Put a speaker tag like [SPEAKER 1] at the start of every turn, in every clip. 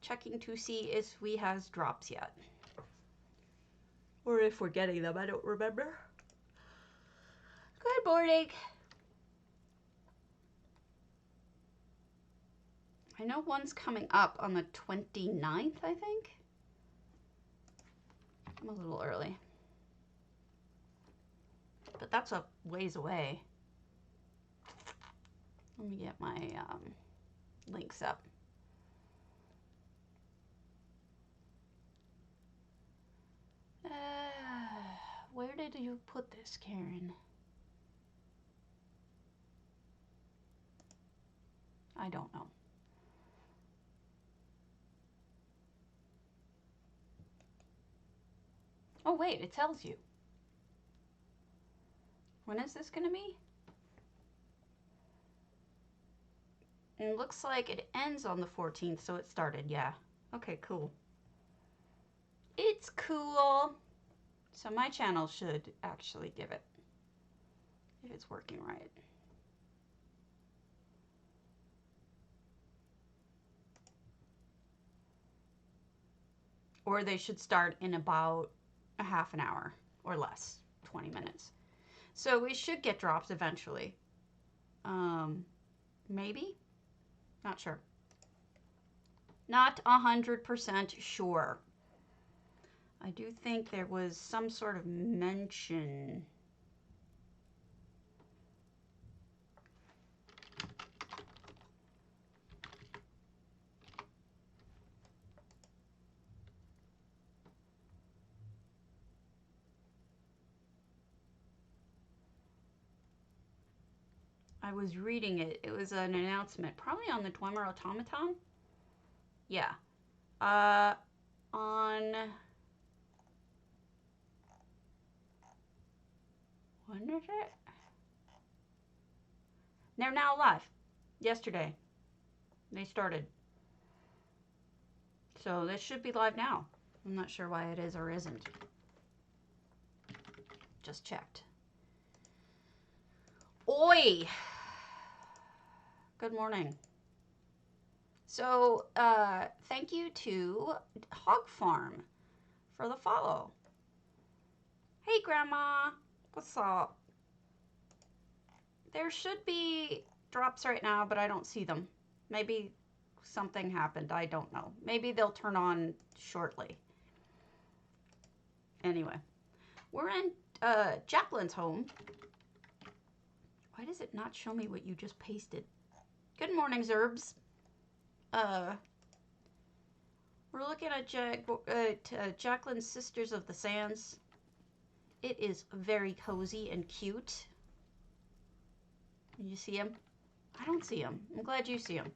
[SPEAKER 1] checking to see if we has drops yet. Or if we're getting them, I don't remember. Good morning. I know one's coming up on the 29th, I think. I'm a little early. But that's a ways away. Let me get my links up. Where did you put this, Karen? I don't know. Oh wait, it tells you. When is this gonna be? It looks like it ends on the 14th, so it started, yeah. Okay, cool. It's cool. So my channel should actually give it, if it's working right. Or they should start in about a half an hour or less, 20 minutes. So we should get drops eventually. Maybe? Not sure. Not 100% sure. I do think there was some sort of mention. I was reading it. It was an announcement, probably on the Dwemer Automaton. Yeah. On... When is it? They're now live. Yesterday. They started. So this should be live now. I'm not sure why it is or isn't. Just checked. Oi! Good morning. So, thank you to Hog Farm for the follow. Hey, Grandma. What's up? There should be drops right now, but I don't see them. Maybe something happened. I don't know. Maybe they'll turn on shortly. Anyway, we're in Jacqueline's home. Why does it not show me what you just pasted? Good morning, Zerbs. We're looking at Jacqueline's Sisters of the Sands. It is very cozy and cute. You see him? I don't see him. I'm glad you see him.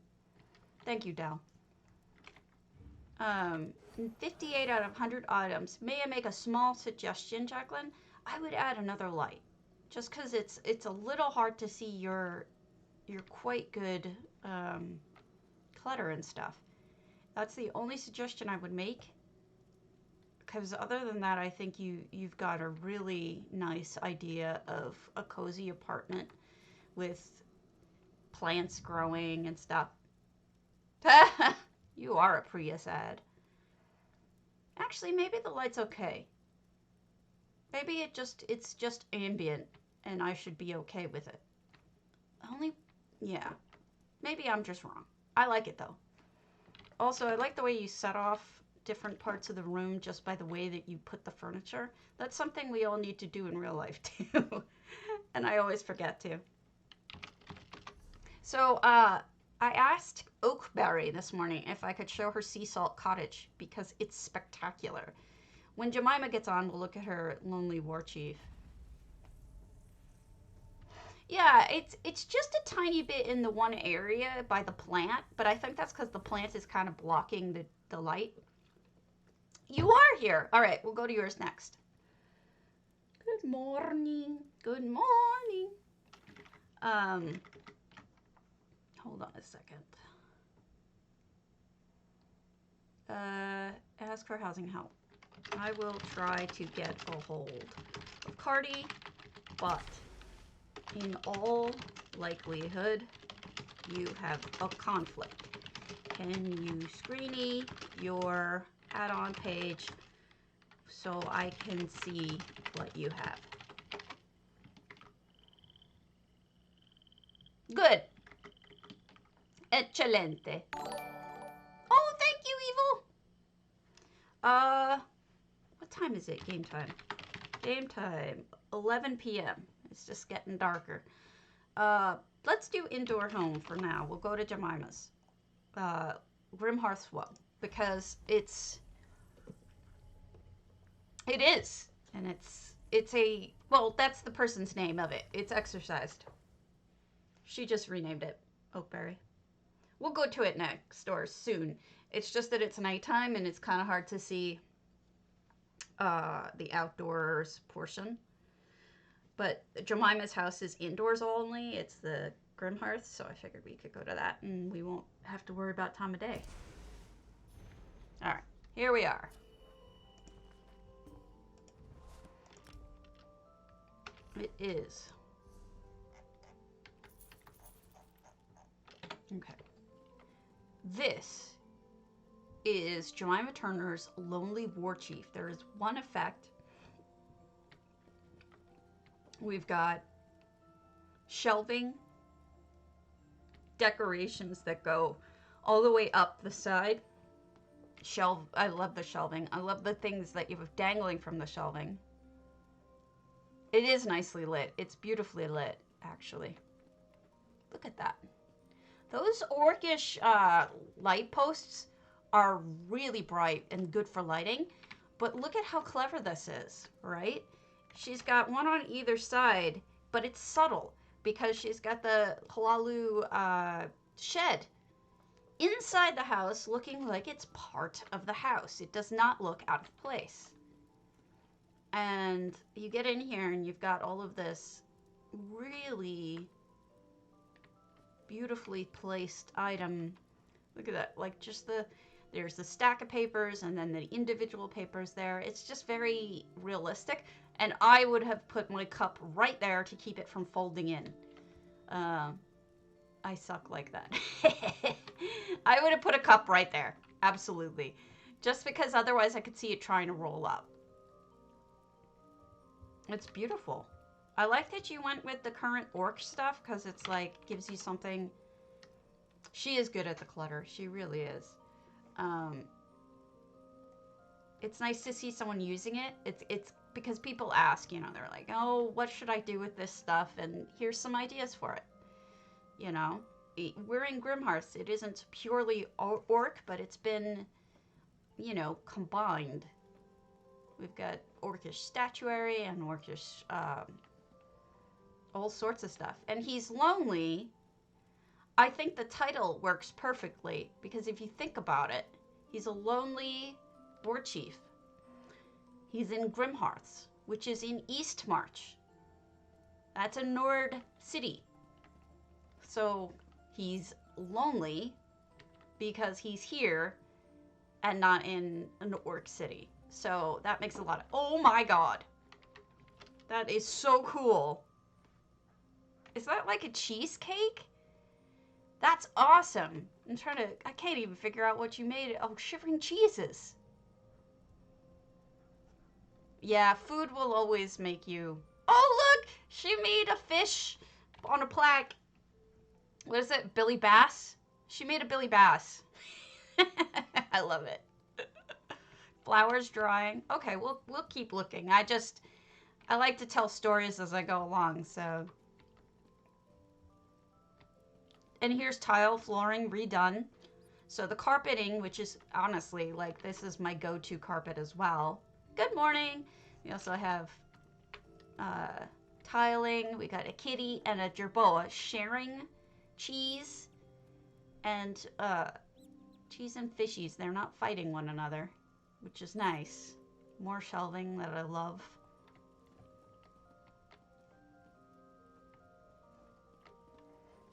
[SPEAKER 1] Thank you, Dal. 58 out of 100 items. May I make a small suggestion, Jacqueline? I would add another light. Just because it's a little hard to see your quite good clutter and stuff. That's the only suggestion I would make. Because other than that, I think you've got a really nice idea of a cozy apartment with plants growing and stuff. You are a Prius ad. Actually, maybe the light's okay. Maybe it's just ambient and I should be okay with it. Yeah. Maybe I'm just wrong. I like it though. Also, I like the way you set off different parts of the room just by the way that you put the furniture. That's something we all need to do in real life too. And I always forget to. So, I asked Oakberry this morning if I could show her Seasalt Cottage because it's spectacular. When Jemima gets on, we'll look at her Lonely War Chief. Yeah, it's just a tiny bit in the one area by the plant, but I think that's because the plant is kind of blocking the light. You are here. All right, we'll go to yours next. Good morning. Good morning. Hold on a second. Ask for housing help. I will try to get a hold of Cardi, but in all likelihood, you have a conflict. can you screeny your add-on page so I can see what you have? Good. Excelente. Oh, thank you, Evil. What time is it? Game time. Game time. 11 p.m. It's just getting darker. Let's do indoor home for now. We'll go to Jemima's. Grymhearth one. Because it is. And it's a, well, that's the person's name of it. It's exorcised. She just renamed it Oakberry. We'll go to it next door soon. It's just that it's nighttime and it's kind of hard to see the outdoors portion. But Jemima's house is indoors only. It's the Grymhearth, so I figured we could go to that and we won't have to worry about time of day. All right, here we are. It is. Okay. This is Jemima Turner's Lonely War Chief. There is one effect. We've got shelving decorations that go all the way up the side. I love the shelving. I love the things that you have dangling from the shelving. It is nicely lit. It's beautifully lit, actually. Look at that. Those orcish light posts are really bright and good for lighting, but look at how clever this is, right? She's got one on either side, but it's subtle because she's got the halalu shed inside the house looking like it's part of the house. It does not look out of place. And you get in here and you've got all of this really beautifully placed item. Look at that, like just there's the stack of papers and then the individual papers there. It's just very realistic. And I would have put my cup right there to keep it from folding in. I suck like that. I would have put a cup right there. Absolutely. Just because otherwise I could see it trying to roll up. It's beautiful. I like that you went with the current orc stuff because it's like gives you something. She is good at the clutter. She really is. It's nice to see someone using it. It's because people ask, you know, they're like, oh, what should I do with this stuff? And here's some ideas for it. You know, we're in Grymhearth. It isn't purely orc, but it's been, you know, combined. We've got orcish statuary and orcish, all sorts of stuff. And he's lonely. I think the title works perfectly because if you think about it, he's a lonely war chief. He's in Grymhearth, which is in Eastmarch. That's a Nord city. So he's lonely because he's here and not in an orc city. So that makes a lot of, oh my god. That is so cool. Is that like a cheesecake? That's awesome. I can't even figure out what you made. Oh, shivering cheeses. Yeah, food will always make you, oh look, she made a fish on a plaque. What is it, Billy Bass? She made a Billy Bass. I love it. Flowers drying. Okay, we'll keep looking. I like to tell stories as I go along, so. And here's tile flooring redone. So the carpeting, which is honestly, like, this is my go-to carpet as well. Good morning. We also have tiling. We got a kitty and a jerboa sharing cheese and cheese and fishies. They're not fighting one another, which is nice. More shelving that I love.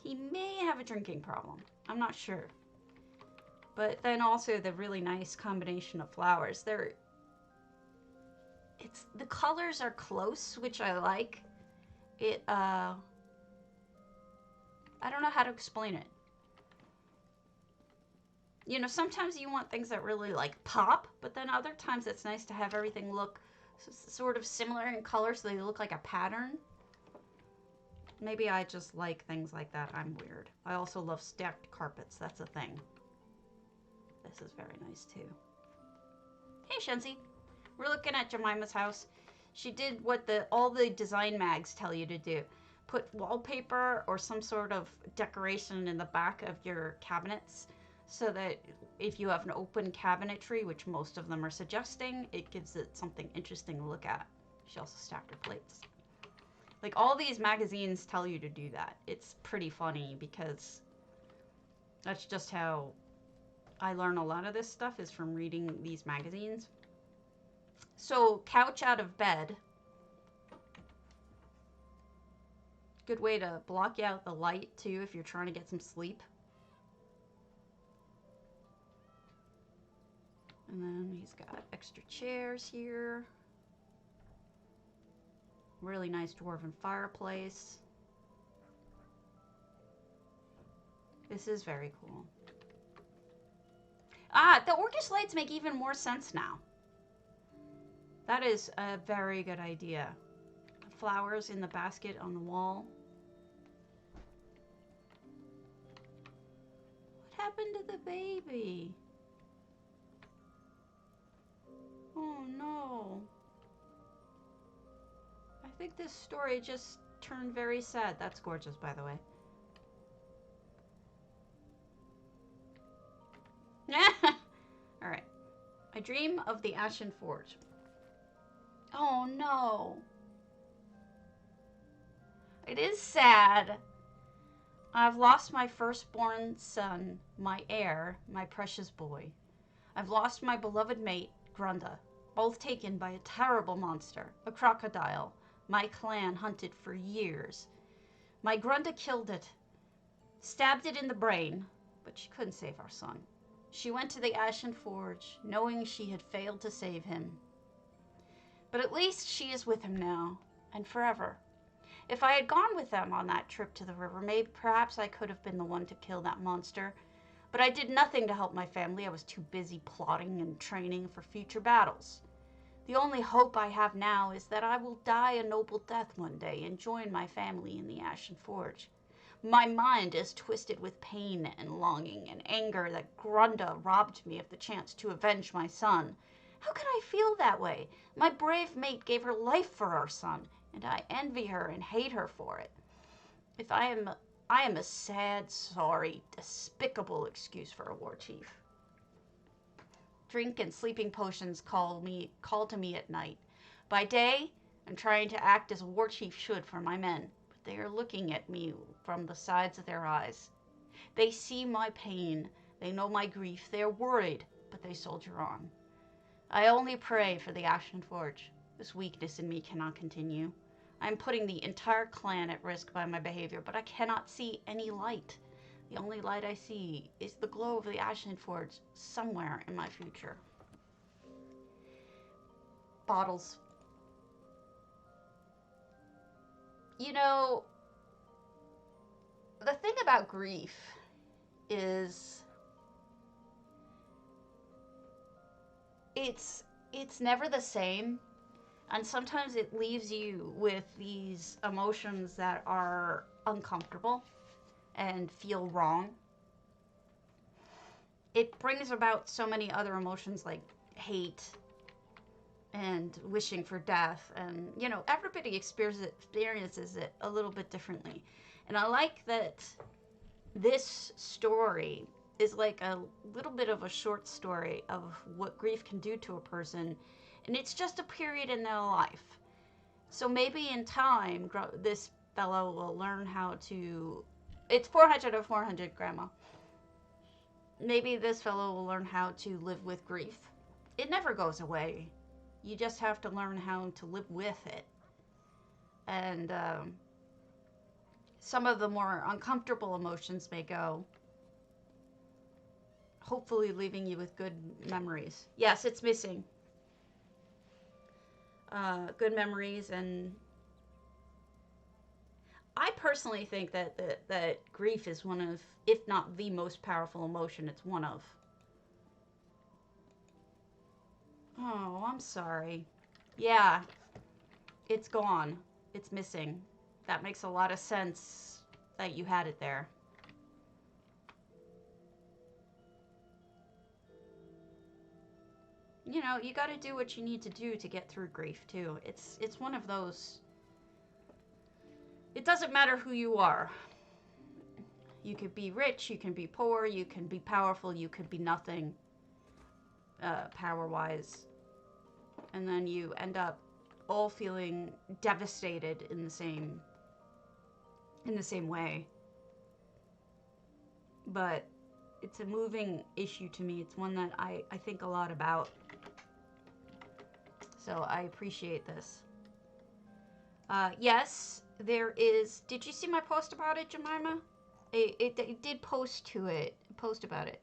[SPEAKER 1] He may have a drinking problem. I'm not sure. But then also the really nice combination of flowers. The colors are close, which I like. I don't know how to explain it. You know, sometimes you want things that really like pop, but then other times it's nice to have everything look sort of similar in color so they look like a pattern. Maybe I just like things like that. I'm weird. I also love stacked carpets. That's a thing. This is very nice too. Hey, Shenzi. We're looking at Jemima's house. She did what all the design mags tell you to do. Put wallpaper or some sort of decoration in the back of your cabinets so that if you have an open cabinetry, which most of them are suggesting, it gives it something interesting to look at. She also stacked her plates. Like, all these magazines tell you to do that. It's pretty funny because that's just how I learn a lot of this stuff, is from reading these magazines. So, couch out of bed. Good way to block out the light, too, if you're trying to get some sleep. And then he's got extra chairs here. Really nice dwarven fireplace. This is very cool. Ah, the orcish lights make even more sense now. That is a very good idea. Flowers in the basket on the wall. What happened to the baby? Oh no. I think this story just turned very sad. That's gorgeous, by the way. Alright. I dream of the Ashen Forge. Oh no. It is sad. I've lost my firstborn son, my heir, my precious boy. I've lost my beloved mate, Grunda, both taken by a terrible monster, a crocodile, my clan hunted for years. My Grunda killed it, stabbed it in the brain, but she couldn't save our son. She went to the Ashen Forge, knowing she had failed to save him. But at least she is with him now, and forever. If I had gone with them on that trip to the river, maybe perhaps I could have been the one to kill that monster. But I did nothing to help my family. I was too busy plotting and training for future battles. The only hope I have now is that I will die a noble death one day and join my family in the Ashen Forge. My mind is twisted with pain and longing and anger that Grunda robbed me of the chance to avenge my son. How could I feel that way? My brave mate gave her life for our son, and I envy her and hate her for it. I am a sad, sorry, despicable excuse for a war chief. Drink and sleeping potions call to me at night. By day, I'm trying to act as a war chief should for my men, but they are looking at me from the sides of their eyes. They see my pain, they know my grief, they are worried, but they soldier on. I only pray for the Ashen Forge. This weakness in me cannot continue. I am putting the entire clan at risk by my behavior, but I cannot see any light. The only light I see is the glow of the Ashen Forge somewhere in my future. Bottles. You know, the thing about grief is it's never the same. And sometimes it leaves you with these emotions that are uncomfortable and feel wrong. It brings about so many other emotions like hate and wishing for death. And, you know, everybody experiences it a little bit differently. And I like that this story is like a little bit of a short story of what grief can do to a person. And it's just a period in their life. So maybe in time, this fellow will learn how to... It's 400 of 400, Grandma. Maybe this fellow will learn how to live with grief. It never goes away. You just have to learn how to live with it. And some of the more uncomfortable emotions may go. Hopefully leaving you with good memories. Yes, it's missing. Good memories, and I personally think that grief is one of, if not the most powerful emotion, it's one of. Oh, I'm sorry. Yeah, it's gone. It's missing. That makes a lot of sense that you had it there. You know, you got to do what you need to do to get through grief too. It's one of those. It doesn't matter who you are. You could be rich, you can be poor, you can be powerful, you could be nothing, power-wise, and then you end up all feeling devastated in the same way. But it's a moving issue to me. It's one that I think a lot about. So I appreciate this. Yes, there is. Did you see my post about it, Jemima? It did post about it.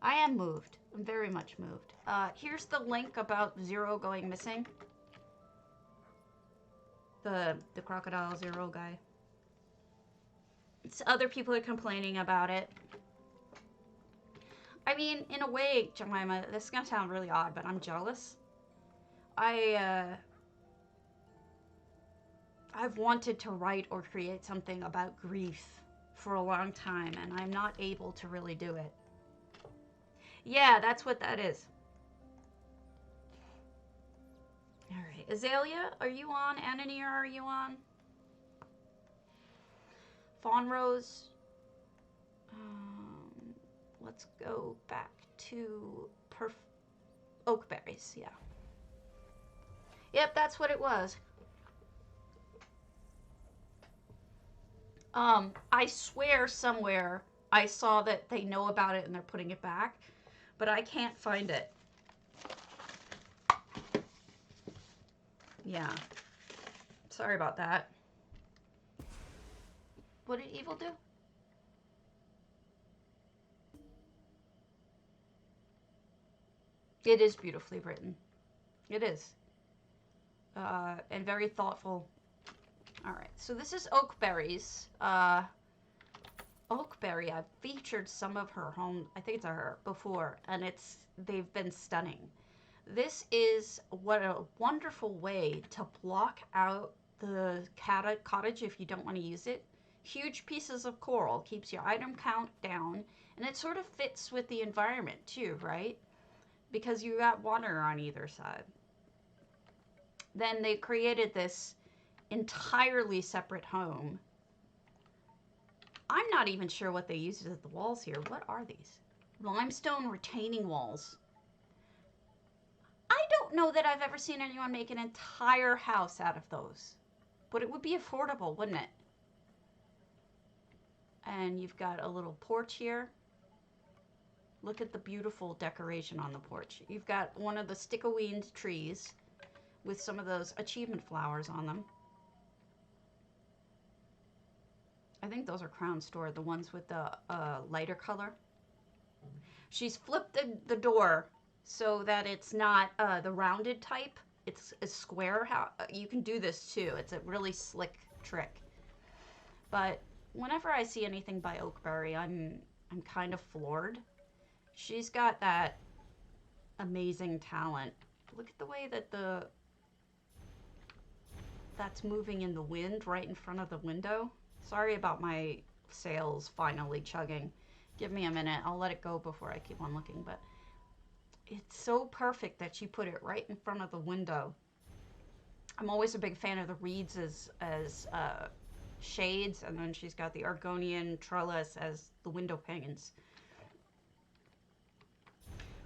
[SPEAKER 1] I am moved. I'm very much moved. Here's the link about Zero going missing. The crocodile Zero guy. Other people are complaining about it. I mean, in a way, Jemima, this is gonna sound really odd, but I'm jealous. I've wanted to write or create something about grief for a long time, and I'm not able to really do it. Yeah, that's what that is. All right, Azalea, are you on? Anania, are you on? Fawn Rose. Let's go back to Oakberries, yeah. Yep, that's what it was. I swear somewhere I saw that they know about it and they're putting it back, but I can't find it. Yeah. Sorry about that. What did Evil do? It is beautifully written. It is. And very thoughtful. Alright, so this is Oakberries. Oakberry, I've featured some of her home, I think it's her, before, and they've been stunning. This is what a wonderful way to block out the cottage if you don't want to use it. Huge pieces of coral keeps your item count down, and it sort of fits with the environment too, right? Because you got water on either side. Then they created this entirely separate home. I'm not even sure what they used as the walls here. What are these? Limestone retaining walls. I don't know that I've ever seen anyone make an entire house out of those. But it would be affordable, wouldn't it? And you've got a little porch here. Look at the beautiful decoration on the porch. You've got one of the stick-a-weed trees with some of those achievement flowers on them. I think those are Crown Store, the ones with the lighter color. She's flipped the door so that it's not the rounded type. It's a square. You can do this too. It's a really slick trick. But whenever I see anything by Oakberry, I'm kind of floored. She's got that amazing talent. Look at the way that that's moving in the wind right in front of the window. Sorry about my sails finally chugging. Give me a minute. I'll let it go before I keep on looking. But it's so perfect that she put it right in front of the window. I'm always a big fan of the reeds as shades, and then she's got the Argonian trellis as the window panes.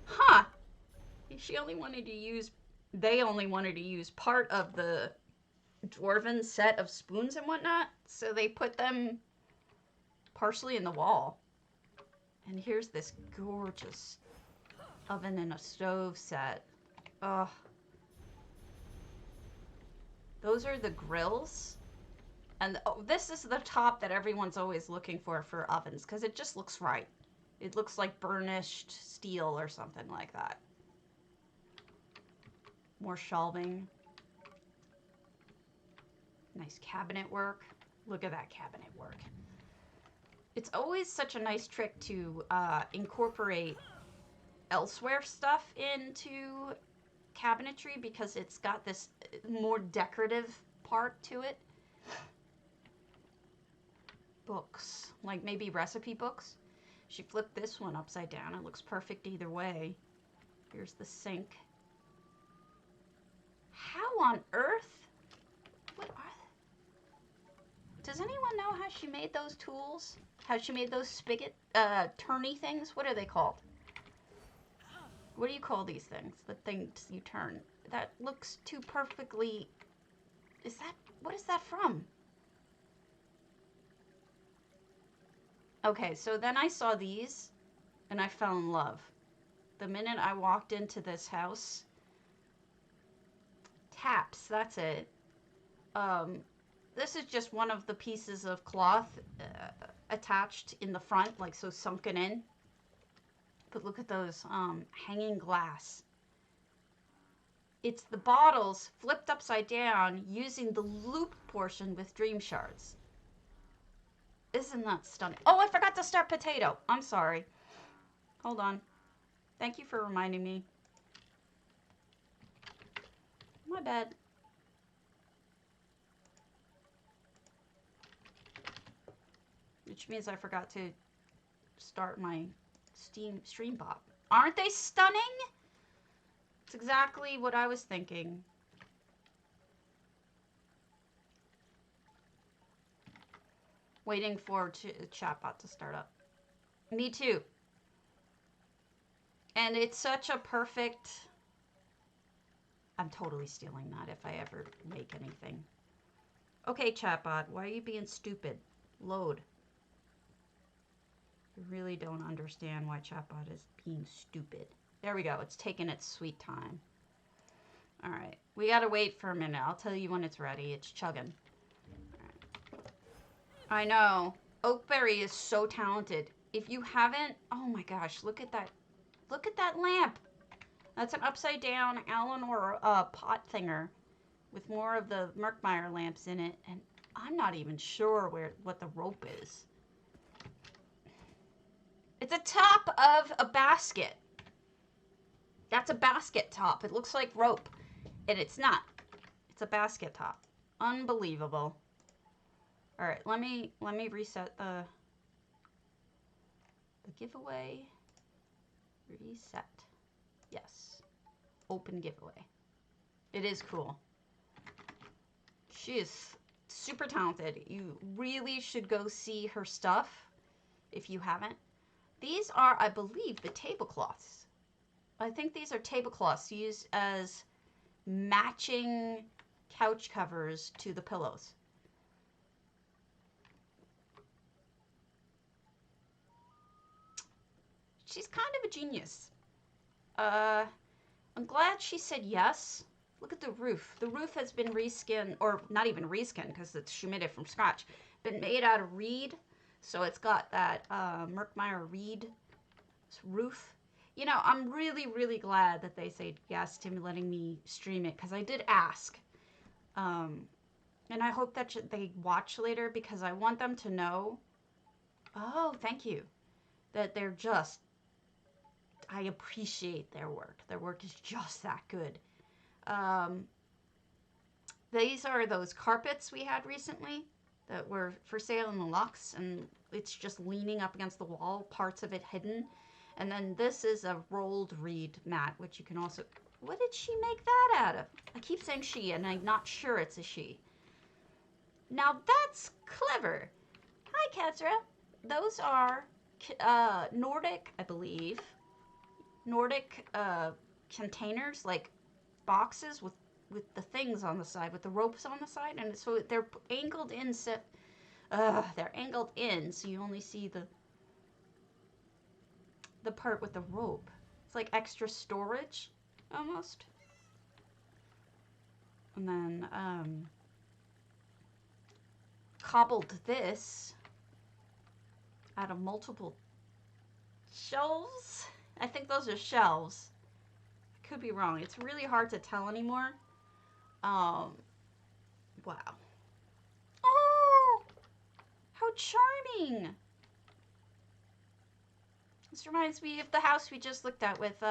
[SPEAKER 1] Huh! They only wanted to use part of the dwarven set of spoons and whatnot, so they put them partially in the wall. And here's this gorgeous oven and a stove set. Ugh. Those are the grills. And this is the top that everyone's always looking for ovens, because it just looks right. It looks like burnished steel or something like that. More shelving. Nice cabinet work. Look at that cabinet work. It's always such a nice trick to incorporate elsewhere stuff into cabinetry because it's got this more decorative part to it. Books, like maybe recipe books. She flipped this one upside down. It looks perfect either way. Here's the sink. How on earth? What are they? Does anyone know how she made those tools? How she made those spigot, turny things? What are they called? What do you call these things? The things you turn. That looks too perfectly... what is that from? Okay, so then I saw these, and I fell in love. The minute I walked into this house... Taps, that's it. This is just one of the pieces of cloth attached in the front, like so sunken in. But look at those hanging glass. It's the bottles flipped upside down using the loop portion with dream shards. Isn't that stunning? Oh, I forgot to start potato. I'm sorry. Hold on. Thank you for reminding me. My bad. Which means I forgot to start my stream bot. Aren't they stunning? It's exactly what I was thinking. Waiting for the chatbot to start up. Me too. And it's such a perfect... I'm totally stealing that if I ever make anything. Okay, chatbot, why are you being stupid? Load. I really don't understand why chatbot is being stupid. There we go. It's taking its sweet time. All right. We got to wait for a minute. I'll tell you when it's ready. It's chugging. All right. I know. Oakberry is so talented. If you haven't... Oh my gosh. Look at that. Look at that lamp. That's an upside down Eleanor pot thinger with more of the Merkmeyer lamps in it. And I'm not even sure what the rope is. It's a top of a basket. That's a basket top. It looks like rope. And it's not. It's a basket top. Unbelievable. All right, let me reset the giveaway. Reset. Yes. Open giveaway. It is cool. She is super talented. You really should go see her stuff if you haven't. These are, I believe, the tablecloths. I think these are tablecloths used as matching couch covers to the pillows. She's kind of a genius. I'm glad she said yes. Look at the roof. The roof has been reskinned, or not even reskinned because she made it from scratch. Been made out of reed. So it's got that Merkmeyer reed roof. You know, I'm really, really glad that they said yes to letting me stream it because I did ask. And I hope that they watch later because I want them to know. Oh, thank you. That they're just... I appreciate their work. Their work is just that good. These are those carpets we had recently that were for sale in the Lux, and it's just leaning up against the wall, parts of it hidden. And then this is a rolled reed mat, which you can also... What did she make that out of? I keep saying she, and I'm not sure it's a she. Now that's clever. Hi, Katsura. Those are Nordic, I believe. Nordic containers, like boxes with the things on the side, with the ropes on the side, and so they're angled in. They're angled in, so you only see the part with the rope. It's like extra storage, almost. And then cobbled this out of multiple shelves. I think those are shelves. I could be wrong. It's really hard to tell anymore. Wow. Oh, how charming. This reminds me of the house we just looked at with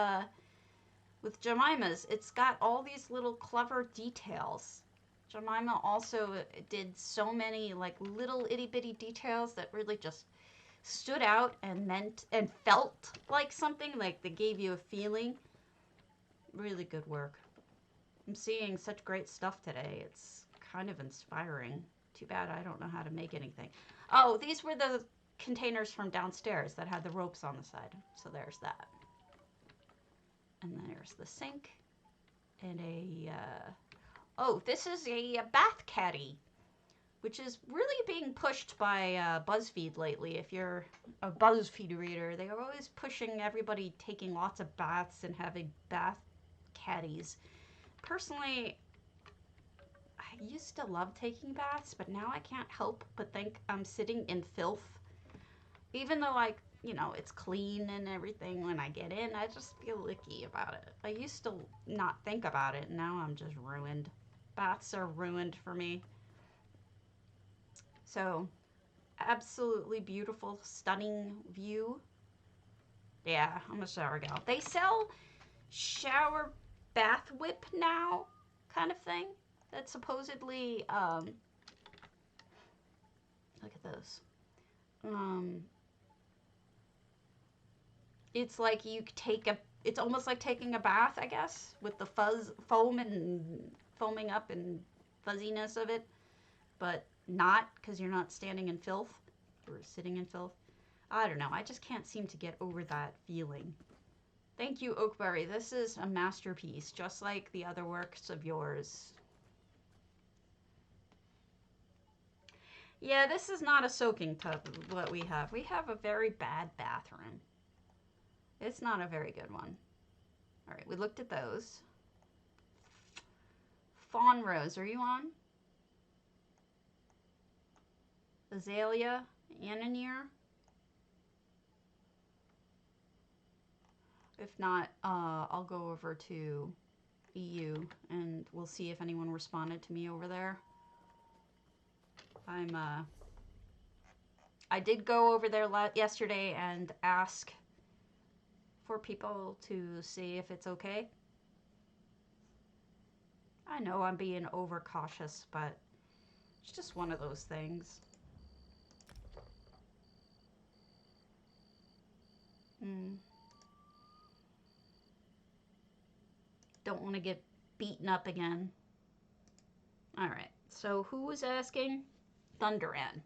[SPEAKER 1] with Jemima's, it's got all these little clever details. Jemima also did so many like little itty bitty details that really just stood out and meant and felt like something, like they gave you a feeling. Really good work. I'm seeing such great stuff today. It's kind of inspiring. Too bad I don't know how to make anything. Oh, these were the containers from downstairs that had the ropes on the side. So there's that. And then there's the sink. And oh, this is a bath caddy, which is really being pushed by BuzzFeed lately. If you're a BuzzFeed reader, they are always pushing everybody taking lots of baths and having bath caddies. Personally, I used to love taking baths, but now I can't help but think I'm sitting in filth. Even though, like, you know, it's clean and everything when I get in, I just feel icky about it. I used to not think about it, and now I'm just ruined. Baths are ruined for me. So, absolutely beautiful, stunning view. Yeah, I'm a shower gal. They sell shower bath whip now, kind of thing. That's supposedly, look at those. It's like you take it's almost like taking a bath, I guess, with the foam and foaming up and fuzziness of it, but not, because you're not standing in filth or sitting in filth. I don't know. I just can't seem to get over that feeling. Thank you, Oakberry. This is a masterpiece, just like the other works of yours. Yeah, this is not a soaking tub, what we have. We have a very bad bathroom. It's not a very good one. All right, we looked at those. Fawn Rose, are you on? Azalea, Ananier. If not, I'll go over to EU and we'll see if anyone responded to me over there. I did go over there yesterday and ask for people to see if it's okay. I know I'm being overcautious, but it's just one of those things. Don't want to get beaten up again. All right, so who was asking? Thunderan.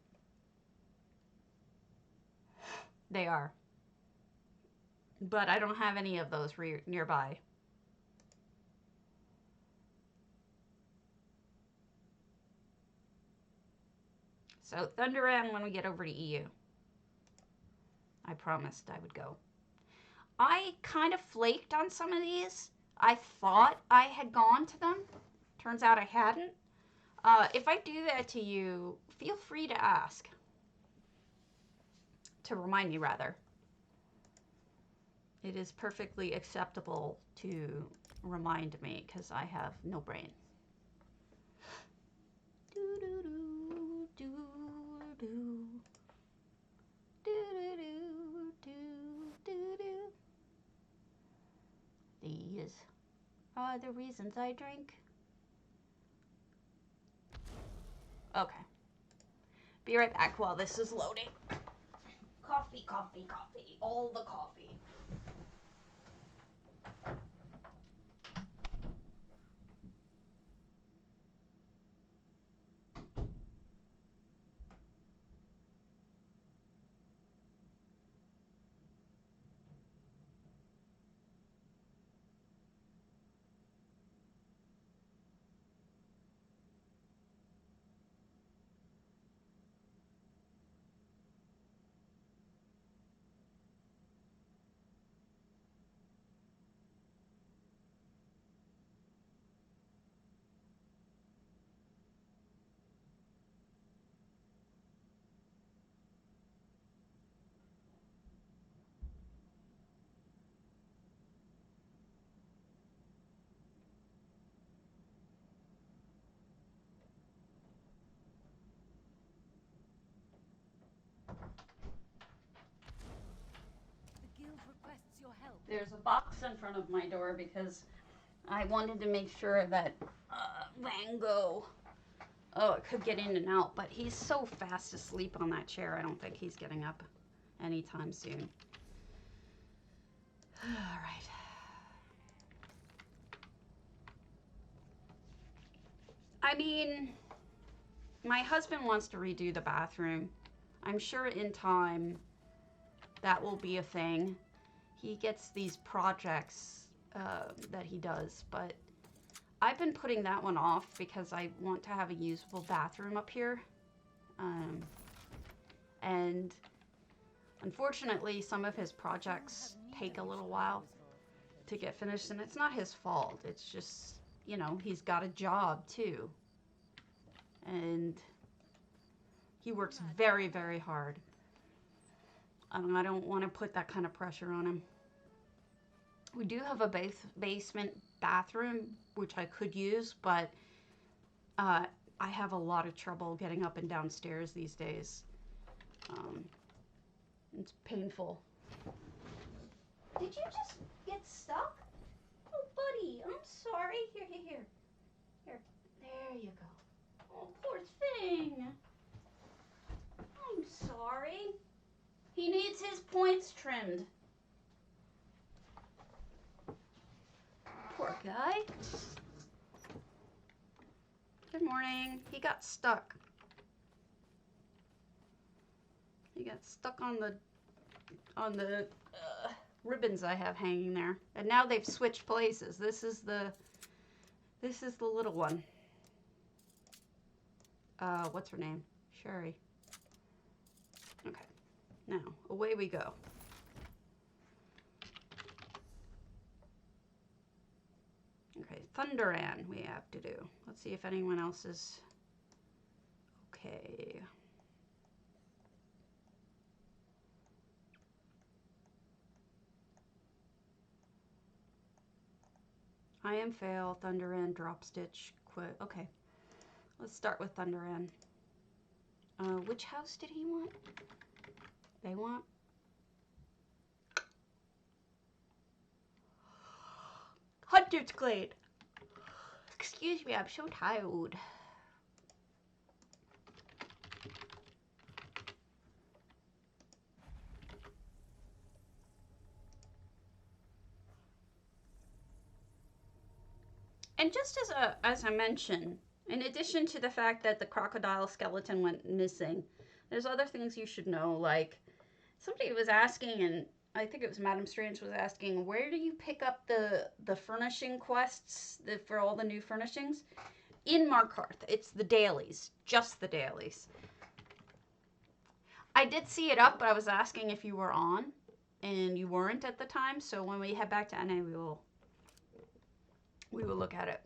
[SPEAKER 1] They are. But I don't have any of those nearby. So Thunderan when we get over to EU. I promised I would go. I kind of flaked on some of these. I thought I had gone to them. Turns out I hadn't. If I do that to you, feel free to ask. To remind me, rather. It is perfectly acceptable to remind me, because I have no brain. These are the reasons I drink. Okay. Be right back while this is loading. Coffee, coffee, coffee. All the coffee. There's a box in front of my door because I wanted to make sure that Van Gogh could get in and out, but he's so fast asleep on that chair, I don't think he's getting up anytime soon. All right. I mean, my husband wants to redo the bathroom. I'm sure in time that will be a thing. He gets these projects that he does, but I've been putting that one off because I want to have a usable bathroom up here. And unfortunately, some of his projects take a little while to get finished, and it's not his fault. It's just, you know, he's got a job too. And he works very, very hard. I don't want to put that kind of pressure on him. We do have a basement bathroom, which I could use, but I have a lot of trouble getting up and downstairs these days. It's painful. Did you just get stuck? Oh, buddy, I'm sorry. Here. Here, there you go. Oh, poor thing. I'm sorry. He needs his points trimmed. Poor guy. Good morning. He got stuck. He got stuck on the ribbons I have hanging there, and now they've switched places. This is the little one. What's her name? Sherry. Okay. Now away we go. Okay, Thunderan we have to do. Let's see if anyone else is okay. I am fail, Thunderan, drop stitch, quit. Okay, let's start with Thunderan. Which house did he want? They want? Hunter's Glade. Excuse me, I'm so tired. And just as I mentioned, in addition to the fact that the crocodile skeleton went missing, there's other things you should know. Like, somebody was asking, and I think it was Madam Strange was asking, where do you pick up the furnishing quests for all the new furnishings? In Margeaux. It's the dailies. Just the dailies. I did see it up, but I was asking if you were on, and you weren't at the time, so when we head back to Anno, we will look at it.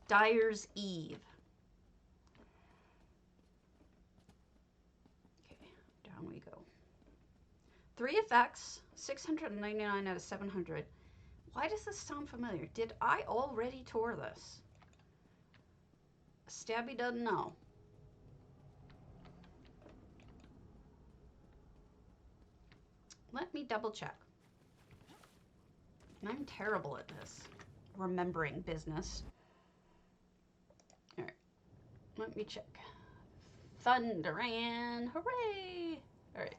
[SPEAKER 1] Dyers Eve. Okay, down we go. 3 effects, 699 out of 700. Why does this sound familiar? Did I already tour this? Stabby doesn't know. Let me double check. I'm terrible at this. Remembering business. Alright. Let me check. Thunderan. Hooray! Alright.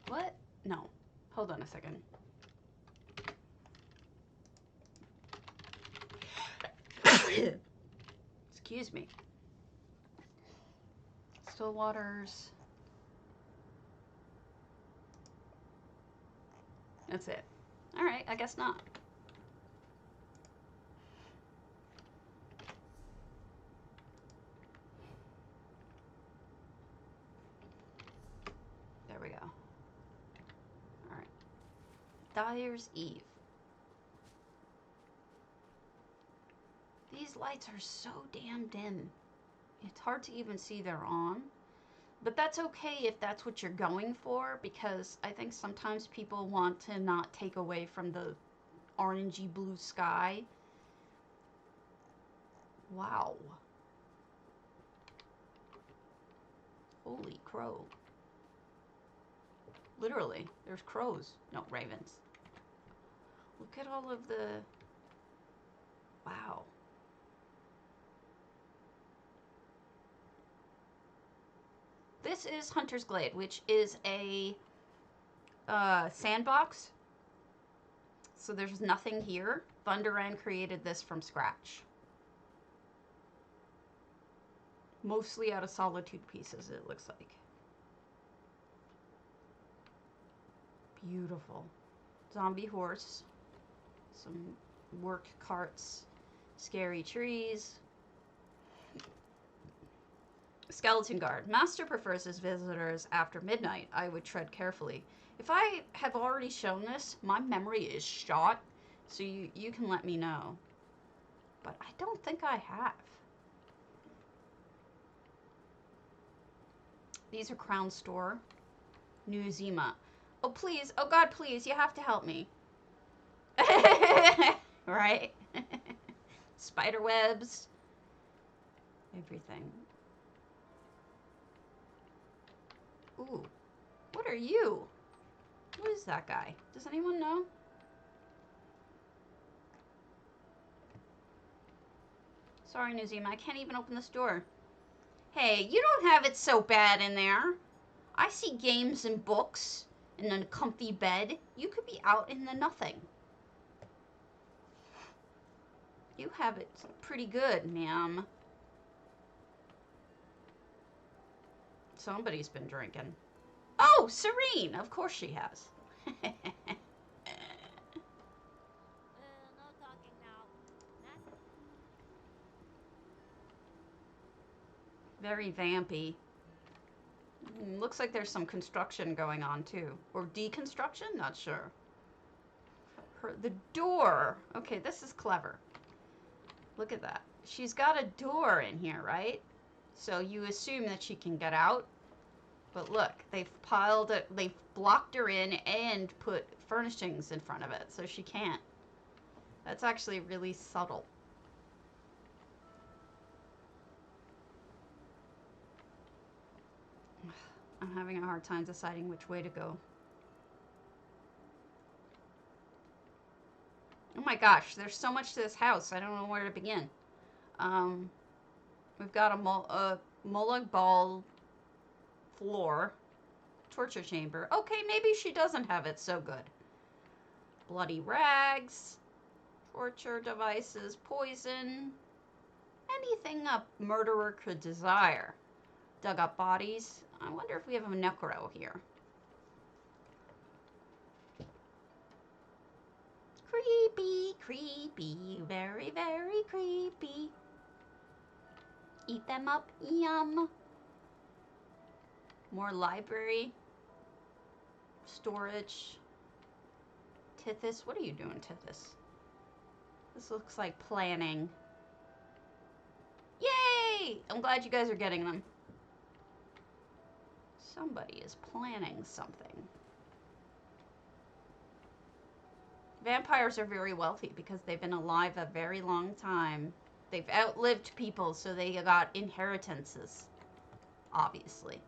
[SPEAKER 1] What? No. Hold on a second. Excuse me. Still waters. That's it. Alright, I guess not. There we go. Alright. Dyer's Eve. These lights are so damn dim. It's hard to even see they're on. But that's okay if that's what you're going for, because I think sometimes people want to not take away from the orangey blue sky. Wow. Holy crow. Literally, there's crows. No, ravens. Look at all of the... Wow. This is Hunter's Glade, which is a sandbox. So there's nothing here. Thunderand created this from scratch. Mostly out of solitude pieces, it looks like. Beautiful. Zombie horse. Some work carts. Scary trees. Skeleton guard. Master prefers his visitors after midnight. I would tread carefully. If I have already shown this, my memory is shot, so you can let me know. But I don't think I have. These are Crown Store. New Zima. Oh, please. Oh, God, please. You have to help me. Right? Spider webs. Everything. Ooh. What are you? Who is that guy? Does anyone know? Sorry, Nuzima. I can't even open this door. Hey, you don't have it so bad in there. I see games and books and a comfy bed. You could be out in the nothing. You have it pretty good, ma'am. Somebody's been drinking. Oh, Serene! Of course she has.
[SPEAKER 2] No talking now.
[SPEAKER 1] Very vampy. Looks like there's some construction going on too. Or deconstruction? Not sure. The door. Okay, this is clever. Look at that. She's got a door in here, right? So you assume that she can get out. But look, they've piled it, they've blocked her in and put furnishings in front of it, so she can't. That's actually really subtle. I'm having a hard time deciding which way to go. Oh my gosh, there's so much to this house, I don't know where to begin. We've got a Molag Bal floor, torture chamber. Okay, maybe she doesn't have it so good. Bloody rags, torture devices, poison, anything a murderer could desire. Dug up bodies. I wonder if we have a necro here. Creepy, creepy, very, very creepy. Eat them up, yum. More library. Storage. Tithys. What are you doing, Tithys? This looks like planning. Yay! I'm glad you guys are getting them. Somebody is planning something. Vampires are very wealthy because they've been alive a very long time. They've outlived people, so they got inheritances. Obviously.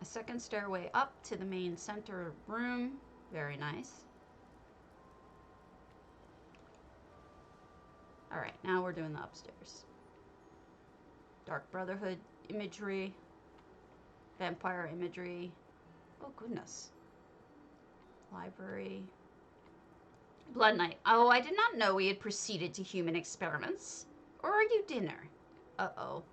[SPEAKER 1] A second stairway up to the main center room. Very nice. Alright, now we're doing the upstairs. Dark Brotherhood imagery. Vampire imagery. Oh, goodness. Library. Blood Knight. Oh, I did not know we had proceeded to human experiments. Or are you dinner? Uh-oh.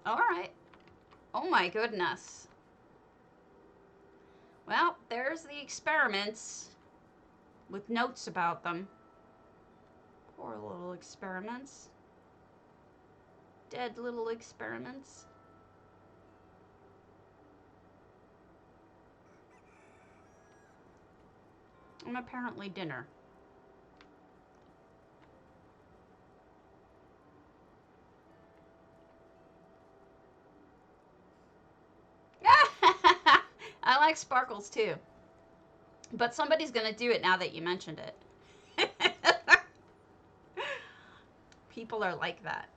[SPEAKER 1] Alright. Oh my goodness. Well, there's the experiments. With notes about them. Poor little experiments. Dead little experiments. And apparently dinner. I like sparkles too. But somebody's gonna do it now that you mentioned it. People are like that.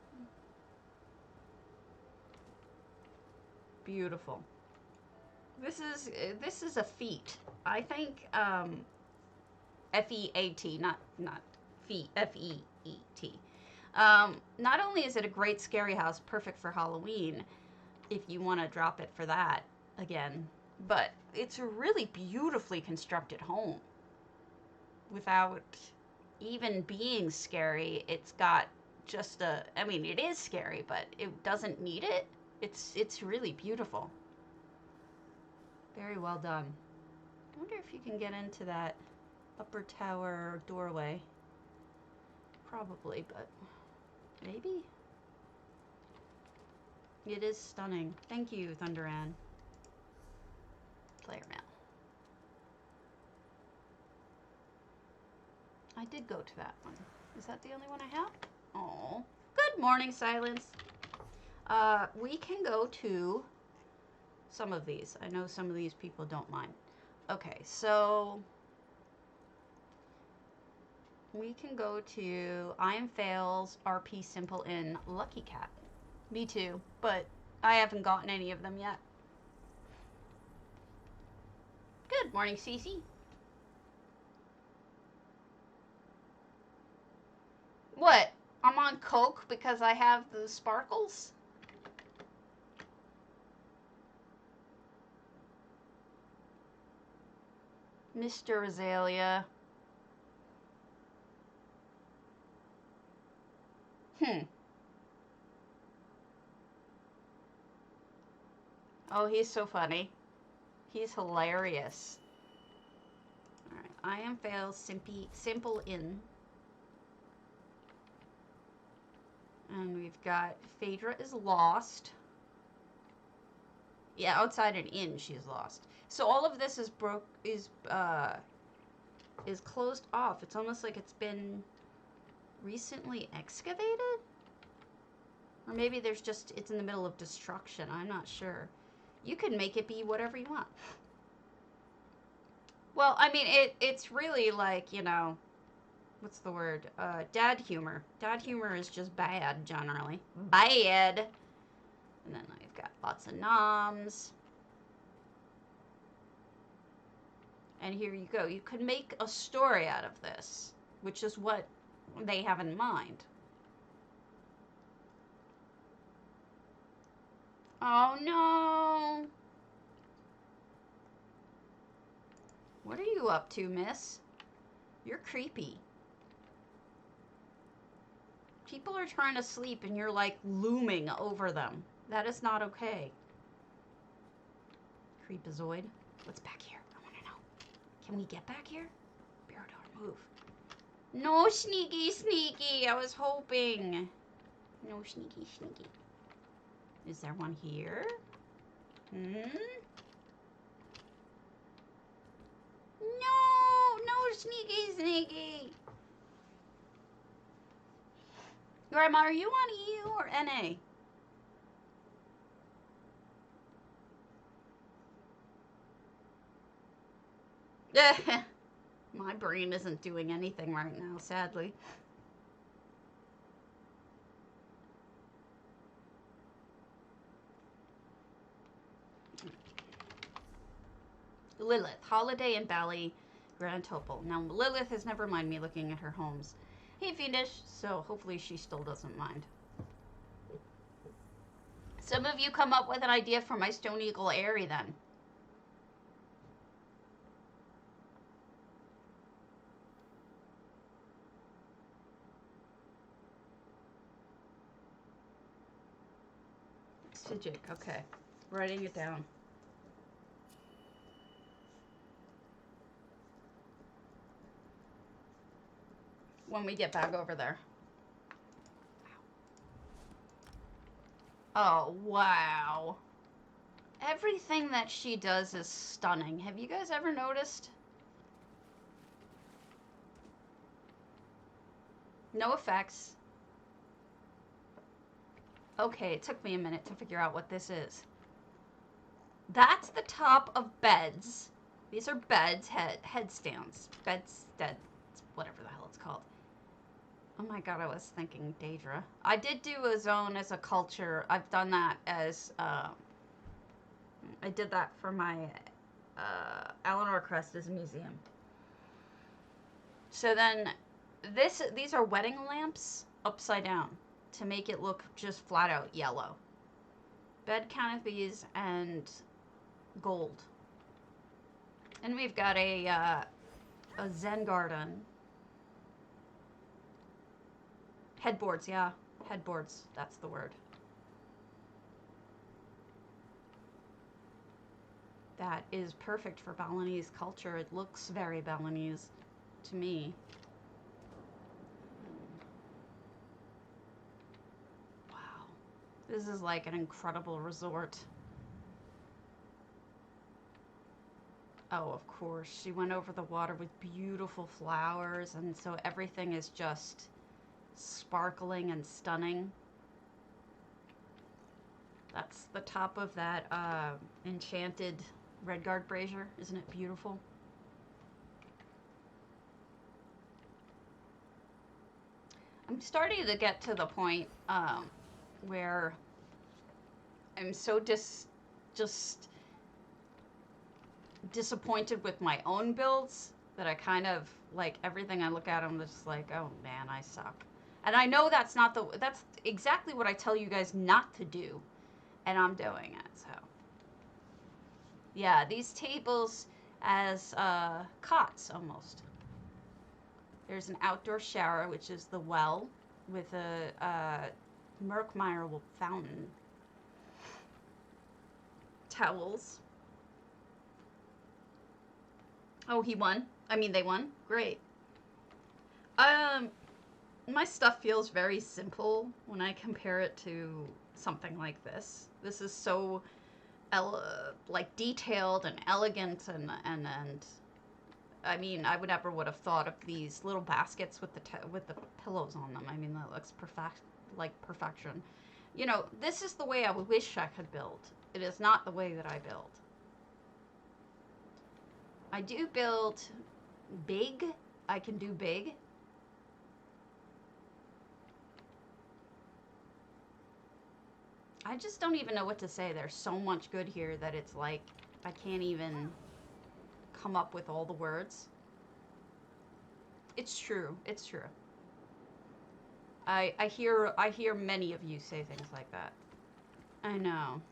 [SPEAKER 1] Beautiful. This is a feat. I think F-E-A-T, not feet, F-E-E-T. Not only is it a great scary house, perfect for Halloween, if you want to drop it for that again, but it's a really beautifully constructed home. Without even being scary, it's got just a, I mean, it is scary, but it doesn't need it. It's really beautiful. Very well done. I wonder if you can get into that upper tower doorway. Probably, but maybe? It is stunning. Thank you, Thunder Ann. Player mail. I did go to that one. Is that the only one I have? Oh. Good morning, Silence. We can go to some of these. I know some of these people don't mind. Okay, so we can go to I Am Fails, RP Simple Inn, Lucky Cat. Me too, but I haven't gotten any of them yet. Good morning, Cece. What? I'm on Coke because I have the sparkles? Mr. Azalea. Oh, he's so funny. He's hilarious. Alright, I Am Fails, Simple Inn. And we've got Phaedra is lost. Yeah, outside an inn, she's lost. So all of this is closed off. It's almost like it's been recently excavated? Or maybe there's just, it's in the middle of destruction. I'm not sure. You can make it be whatever you want. Well, I mean, it's really like, you know, what's the word? Dad humor. Dad humor is just bad, generally. Bad! And then I've got lots of noms. And here you go. You could make a story out of this, which is what they have in mind. Oh, no! What are you up to, miss? You're creepy. People are trying to sleep and you're like looming over them. That is not okay. Creepazoid. What's back here? I want to know. Can we get back here? Beardor, move. No, sneaky, sneaky. I was hoping. No, sneaky, sneaky. Is there one here? No, no, sneaky, sneaky. Grandma, are you on EU or NA? My brain isn't doing anything right now, sadly. Lilith, Holiday in Bali, Grand Topal. Now, Lilith has never mind me looking at her homes. Hey, Fiendish. So, hopefully she still doesn't mind. Some of you come up with an idea for my Stone Eagle Airy, then. Psijic, okay. Writing it down. When we get back over there. Oh, wow. Everything that she does is stunning. Have you guys ever noticed? No effects. Okay, it took me a minute to figure out what this is. That's the top of beds. These are beds, headstands. Bedsteads, whatever the hell it's called. Oh my god, I was thinking Daedra. I did do a zone as a culture. I've done that as, I did that for my Eleanor Crest as a museum. So then, these are wedding lamps upside down to make it look just flat out yellow. Bed canopies and gold. And we've got a Zen garden. Headboards, yeah. Headboards, that's the word. That is perfect for Balinese culture. It looks very Balinese to me. Wow. This is like an incredible resort. Oh, of course. She went over the water with beautiful flowers, and so everything is just sparkling and stunning. That's the top of that enchanted Redguard brazier. Isn't it beautiful? I'm starting to get to the point where I'm so just disappointed with my own builds that I kind of, like, everything I look at, I'm just like, oh man, I suck. And I know that's exactly what I tell you guys not to do, and I'm doing it. So yeah, these tables as cots almost. There's an outdoor shower, which is the well, with a Merkmeyer fountain. Towels. Oh, he won? I mean, they won? Great. My stuff feels very simple when I compare it to something like this. This is so, like, detailed and elegant and I mean, I would have thought of these little baskets with the pillows on them. I mean, that looks perfection. You know, this is the way I wish I could build. It is not the way that I build. I do build big. I can do big. I just don't even know what to say. There's so much good here that it's like I can't even come up with all the words. It's true. It's true. I hear many of you say things like that. I know.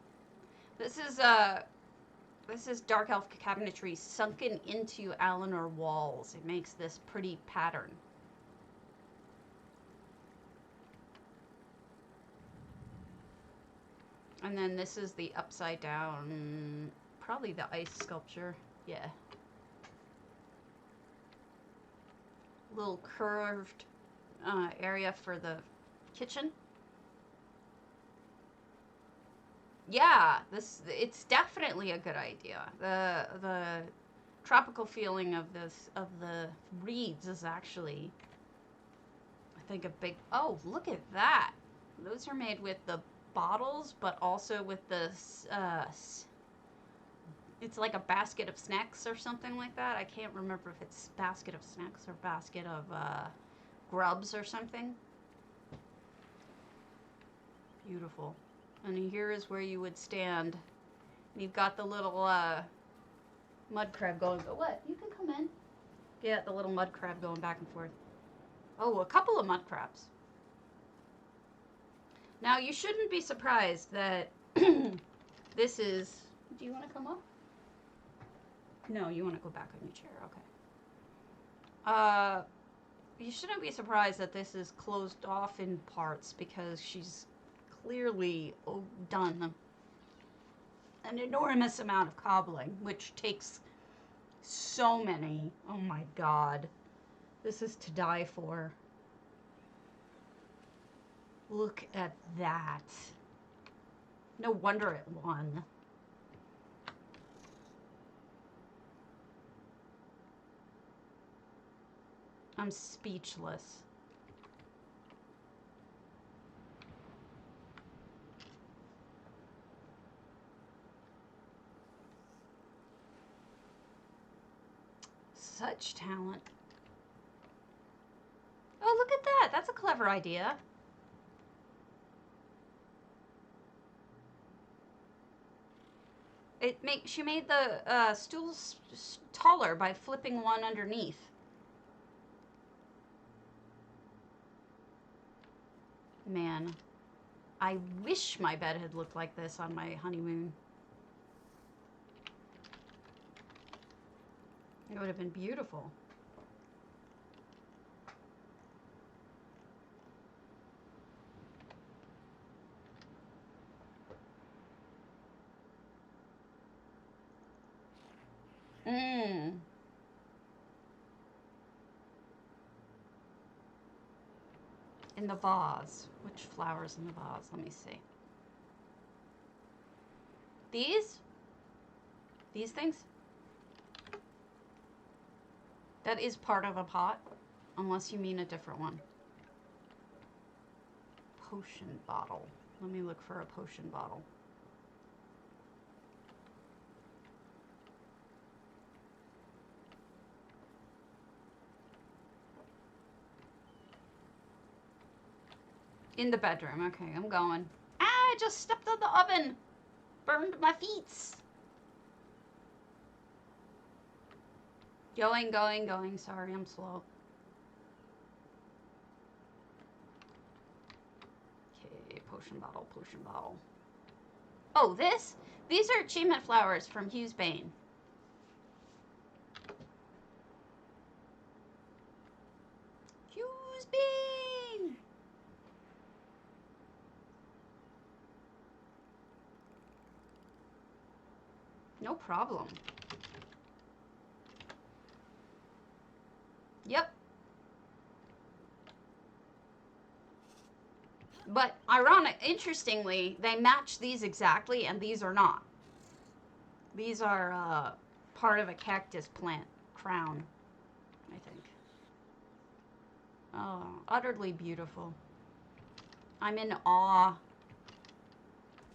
[SPEAKER 1] This is dark elf cabinetry sunken into Eleanor walls. It makes this pretty pattern. And then this is the upside down, probably the ice sculpture. Yeah. Little curved area for the kitchen. Yeah, it's definitely a good idea. The tropical feeling of the reeds is actually, I think, a big. Oh, look at that! Those are made with the bottles, but also with the it's like a basket of snacks or something like that. I can't remember if it's basket of snacks or basket of grubs or something. Beautiful. And here is where you would stand. You've got the little mud crab going. But what? You can come in. Yeah, the little mud crab going back and forth. Oh, a couple of mud crabs. Now, you shouldn't be surprised that this is... Do you want to come up? No, you want to go back on your chair. Okay. You shouldn't be surprised that this is closed off in parts because she's clearly done an enormous amount of cobbling, which takes so many. Oh my god. This is to die for. Look at that. No wonder it won. I'm speechless. Such talent. Oh, look at that. That's a idea. She made the stools taller by flipping one underneath. Man, I wish my bed had looked like this on my honeymoon. It would have been beautiful. In the vase. Which flowers in the vase? Let me see. These? These things? That is part of a pot, unless you mean a different one. Potion bottle. Let me look for a potion bottle. In the bedroom. Okay, I'm going. Ah, I just stepped on the oven. Burned my feet. Going, going, going. Sorry, I'm slow. Okay, potion bottle, potion bottle. Oh, this? These are achievement flowers from Hughes Bane. Hughes Bane! No problem. Yep. But interestingly, they match these exactly, and these are not. These are part of a cactus plant crown, I think. Oh, utterly beautiful. I'm in awe.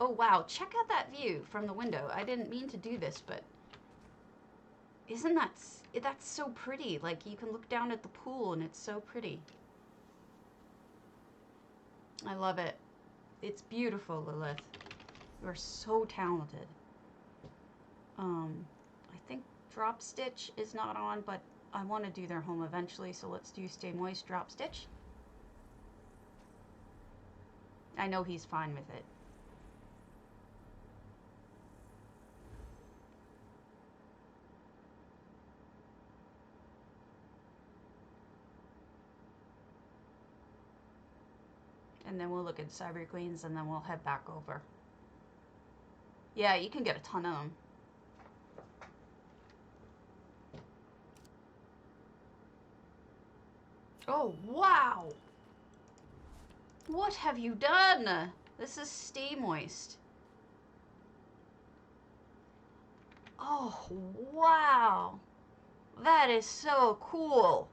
[SPEAKER 1] Oh, wow. Check out that view from the window. I didn't mean to do this, but isn't that's so pretty? Like, you can look down at the pool, and it's so pretty. I love it. It's beautiful, Lilith. You are so talented. I think Drop Stitch is not on, but I want to do their home eventually, so let's do Stay Moist, Drop Stitch. I know he's fine with it. And then we'll look at Cyber Queens, and then we'll head back over. Yeah, you can get a ton of them. Oh, wow! What have you done? This is Stay Moist. Oh, wow! That is so cool!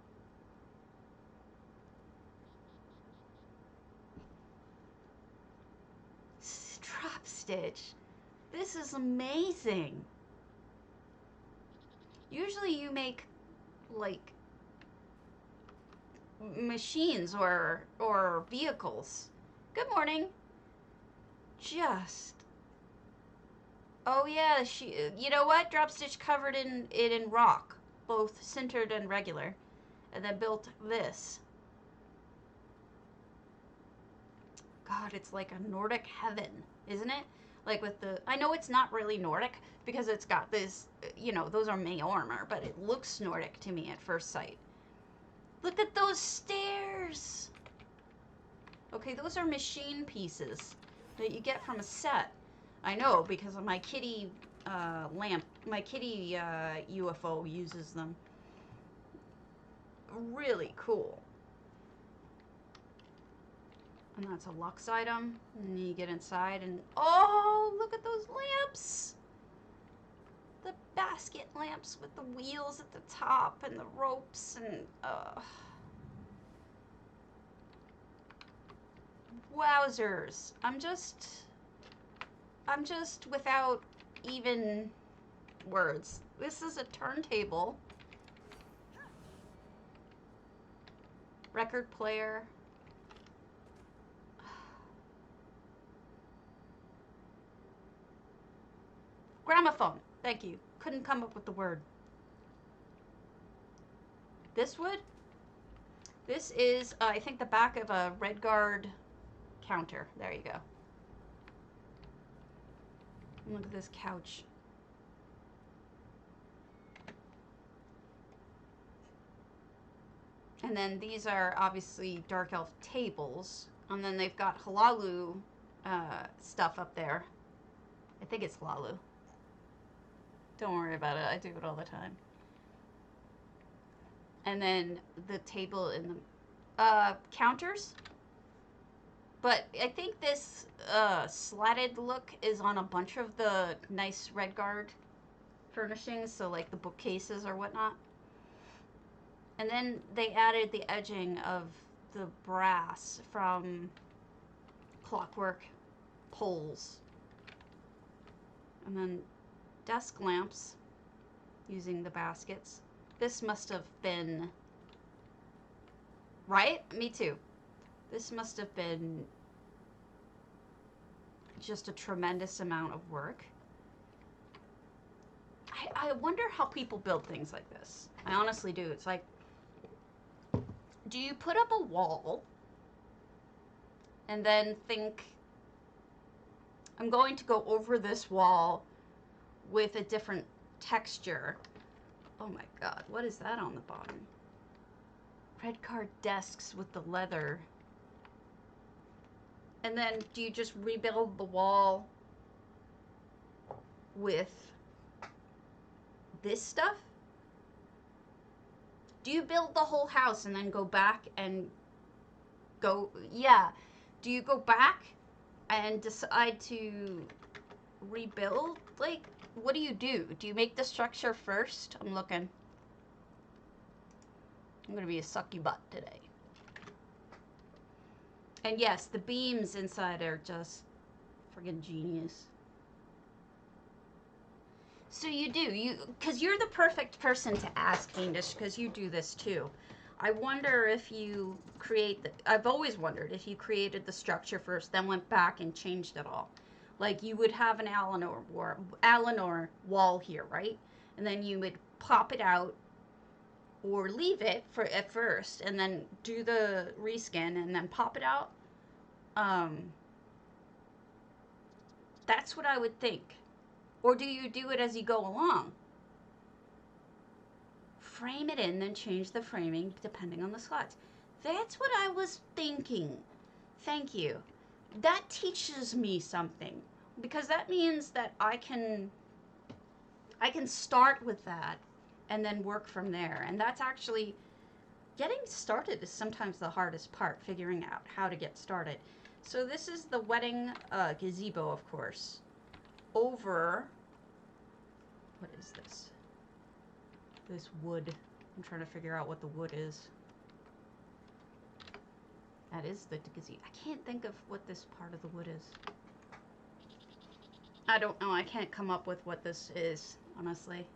[SPEAKER 1] Drop Stitch. This is amazing. Usually you make, like, machines or vehicles. Good morning. Just. Oh yeah, you know what? Drop Stitch covered it in rock, both sintered and regular, and then built this. God, it's like a Nordic heaven, isn't it? Like with I know it's not really Nordic because it's got this, you know, those are May armor, but it looks Nordic to me at first sight. Look at those stairs. Okay, those are machine pieces that you get from a set. I know because of my kitty lamp. My kitty UFO uses them. Really cool. And that's a Lux item. And you get inside and oh, look at those lamps. The basket lamps with the wheels at the top and the ropes and wowzers. I'm just without even words. This is a turntable. Record player. Gramophone. Thank you. Couldn't come up with the word. This wood? This is, I think, the back of a Red Guard counter. There you go. Look at this couch. And then these are obviously Dark Elf tables. And then they've got Halalu stuff up there. I think it's Halalu. Don't worry about it. I do it all the time. And then the table in the counters. But I think this slatted look is on a bunch of the nice Red Guard furnishings. So like the bookcases or whatnot. And then they added the edging of the brass from clockwork poles. And then desk lamps using the baskets. This must have been, right? Me too. This must have been just a tremendous amount of work. I wonder how people build things like this. I honestly do. It's like, do you put up a wall and then think, I'm going to go over this wall with a different texture? Oh my god, what is that on the bottom? Red card desks with the leather. And then do you just rebuild the wall with this stuff? Do you build the whole house and then go back and go, yeah. Do you go back and decide to rebuild? Like, what do you do? Do you make the structure first? I'm looking. I'm gonna be a sucky butt today. And yes, the beams inside are just friggin' genius. So you do, because you're the perfect person to ask, Fiendish, because you do this too. I wonder if you I've always wondered if you created the structure first, then went back and changed it all. Like you would have an Alinor wall here, right? And then you would pop it out or leave it at first and then do the reskin and then pop it out. That's what I would think. Or do you do it as you go along? Frame it in, then change the framing depending on the slots. That's what I was thinking. Thank you. That teaches me something. Because that means that I can start with that and then work from there. And that's actually, getting started is sometimes the hardest part, figuring out how to get started. So this is the wedding gazebo, of course. Over, what is this? This wood. I'm trying to figure out what the wood is. That is the gazebo. I can't think of what this part of the wood is. I don't know. I can't come up with what this is, honestly.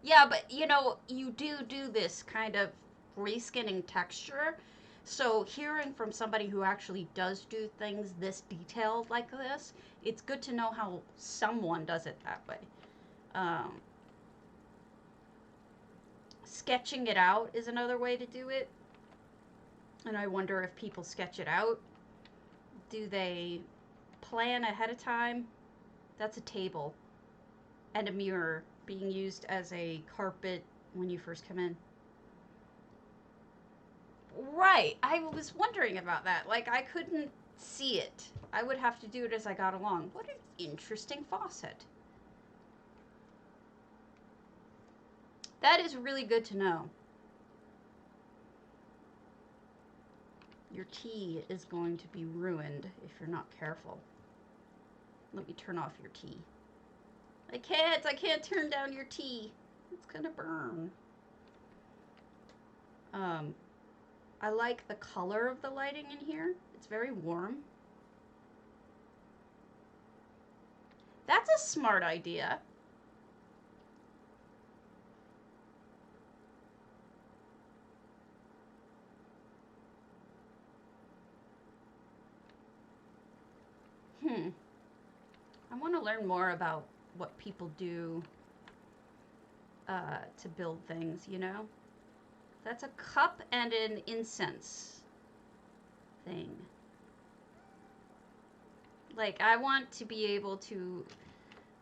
[SPEAKER 1] Yeah, but you know, you do this kind of reskinning texture. So hearing from somebody who actually does do things this detailed like this, it's good to know how someone does it that way. Sketching it out is another way to do it. And I wonder if people sketch it out. Do they plan ahead of time? That's a table and a mirror being used as a carpet when you first come in. Right, I was wondering about that. Like, I couldn't see it. I would have to do it as I got along. What an interesting faucet. That is really good to know. Your tea is going to be ruined if you're not careful. Let me turn off your tea. I can't turn down your tea. It's gonna burn. I like the color of the lighting in here. It's very warm. That's a smart idea. I want to learn more about what people do to build things, you know? That's a cup and an incense thing. Like, I want to be able to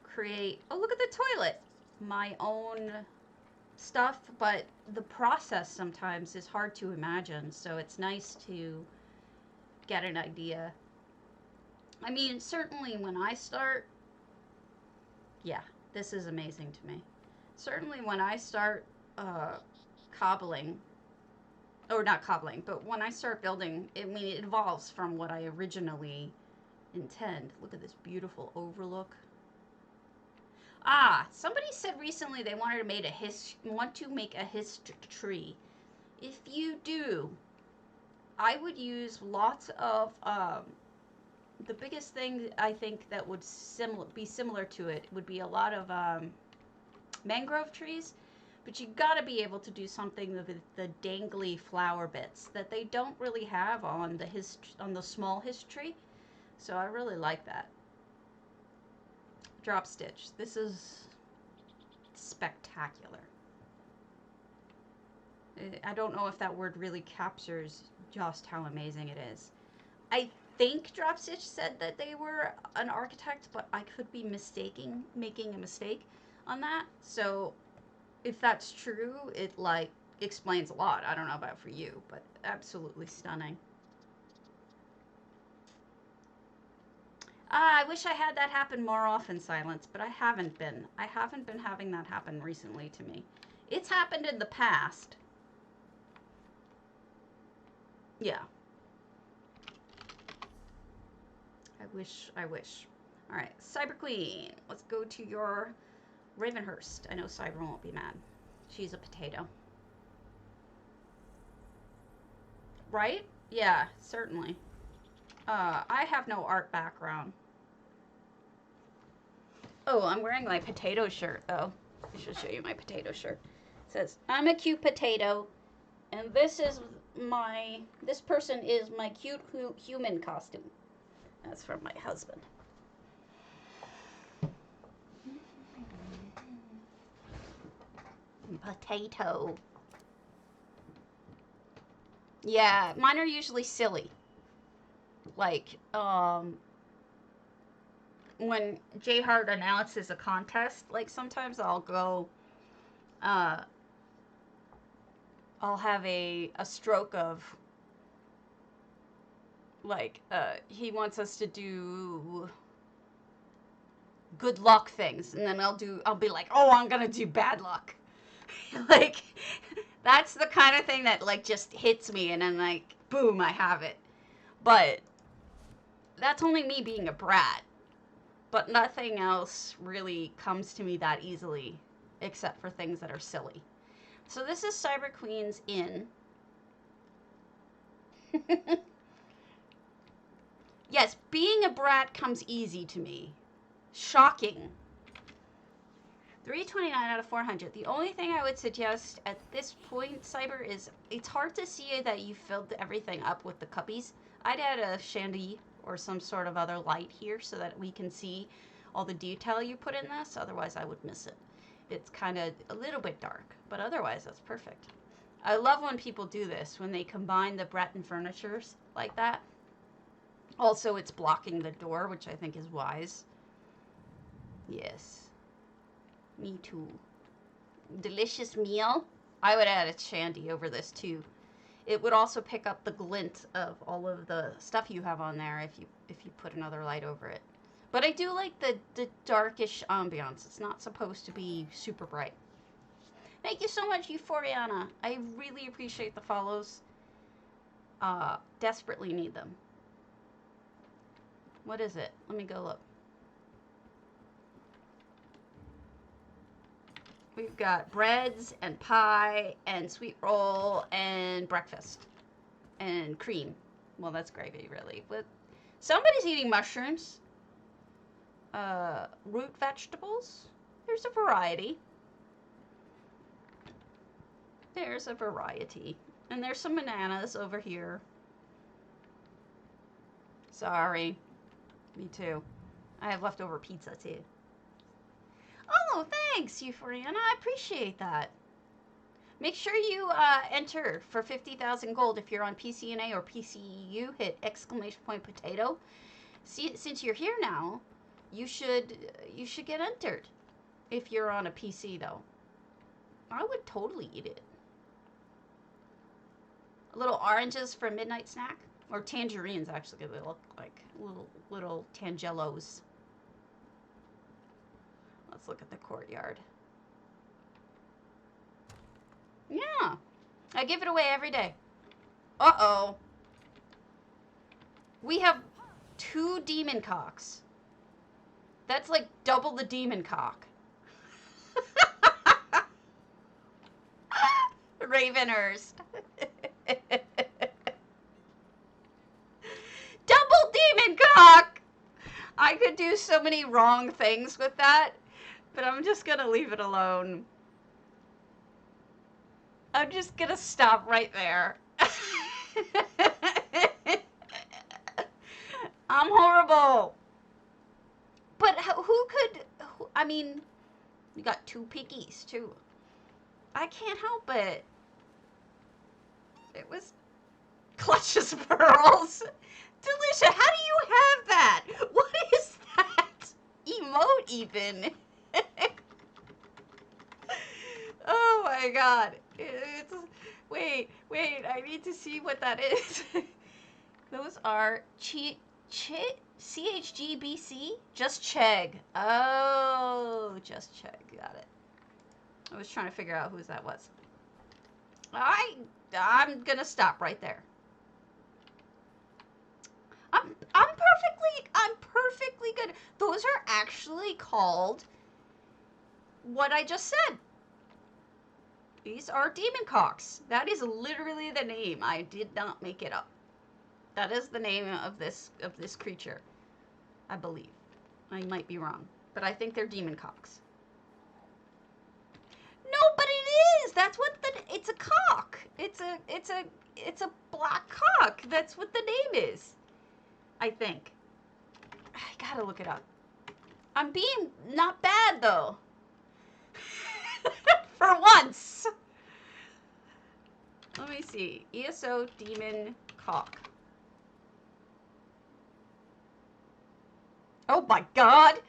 [SPEAKER 1] create, oh, look at the toilet, my own stuff, but the process sometimes is hard to imagine, so it's nice to get an idea. I mean, certainly when I start, yeah, this is amazing to me. Certainly when I start cobbling, or not cobbling, but when I start building, I mean, it evolves from what I originally intend. Look at this beautiful overlook. Ah, somebody said recently they wanted to make a history. If you do, I would use lots of the biggest thing I think that would be similar to it would be a lot of mangrove trees, but you got to be able to do something with the dangly flower bits that they don't really have on the small history. So I really like that. Drop stitch. This is spectacular. I don't know if that word really captures just how amazing it is. I think Drop Stitch said that they were an architect, but I could be making a mistake on that. So if that's true, it like explains a lot. I don't know about for you, but absolutely stunning. I wish I had that happen more often, Silence, but I haven't been. I haven't been having that happen recently to me. It's happened in the past. Yeah. I wish. All right, Cyber Queen. Let's go to your Ravenhurst. I know Cyber won't be mad. She's a potato. Right? Yeah, certainly. I have no art background. Oh, I'm wearing my potato shirt, though. I should show you my potato shirt. It says, I'm a cute potato, and this person is my cute human costume. That's from my husband. Potato. Yeah, mine are usually silly. Like, when J Hart announces a contest, like sometimes I'll go, I'll have a stroke of, like, he wants us to do good luck things, and then I'll be like, oh, I'm gonna do bad luck. Like, that's the kind of thing that, like, just hits me, and then, like, boom, I have it. But that's only me being a brat. But nothing else really comes to me that easily, except for things that are silly. So this is Cyber Queen's Inn. Yes, being a brat comes easy to me. Shocking. 329 out of 400. The only thing I would suggest at this point, Cyber, is it's hard to see that you filled everything up with the cuppies. I'd add a shandy or some sort of other light here so that we can see all the detail you put in this. Otherwise, I would miss it. It's kind of a little bit dark, but otherwise, that's perfect. I love when people do this, when they combine the Breton furnitures like that. Also, it's blocking the door, which I think is wise. Yes. Me too. Delicious meal. I would add a shandy over this too. It would also pick up the glint of all of the stuff you have on there if you put another light over it. But I do like the darkish ambiance. It's not supposed to be super bright. Thank you so much, Euphoriana. I really appreciate the follows. Desperately need them. What is it? Let me go look. We've got breads and pie and sweet roll and breakfast and cream. Well, that's gravy, really. But somebody's eating mushrooms. Root vegetables. There's a variety. There's a variety. And there's some bananas over here. Sorry. Me too. I have leftover pizza, too. Oh, thanks, Euphoriana. I appreciate that. Make sure you enter for 50,000 gold if you're on PCNA or PCEU. Hit exclamation point potato. See, since you're here now, you should get entered. If you're on a PC though, I would totally eat it. Little oranges for a midnight snack, or tangerines actually. They look like little tangelos. Let's look at the courtyard. Yeah, I give it away every day. Uh-oh. We have 2 demon cocks. That's like double the demon cock. Ravenhurst. Double demon cock! I could do so many wrong things with that, but I'm just gonna leave it alone. I'm just gonna stop right there. I'm horrible. But who could, I mean, we got 2 piggies too. I can't help it. It was clutches pearls. Delisha, how do you have that? What is that emote even? Oh my god. It's, wait, I need to see what that is. Those are CHGBC? Just Chegg. Oh, Just Chegg. Got it. I was trying to figure out whose that was. I'm gonna stop right there. I'm perfectly good. Those are actually called what I just said. These are demon cocks. That is literally the name. I did not make it up. That is the name of this creature, I believe. I might be wrong, but I think they're demon cocks. No, but it is. That's what it's a cock. It's a black cock. That's what the name is. I think. I gotta look it up. I'm being not bad though. For once. Let me see. ESO demon cock. Oh my god!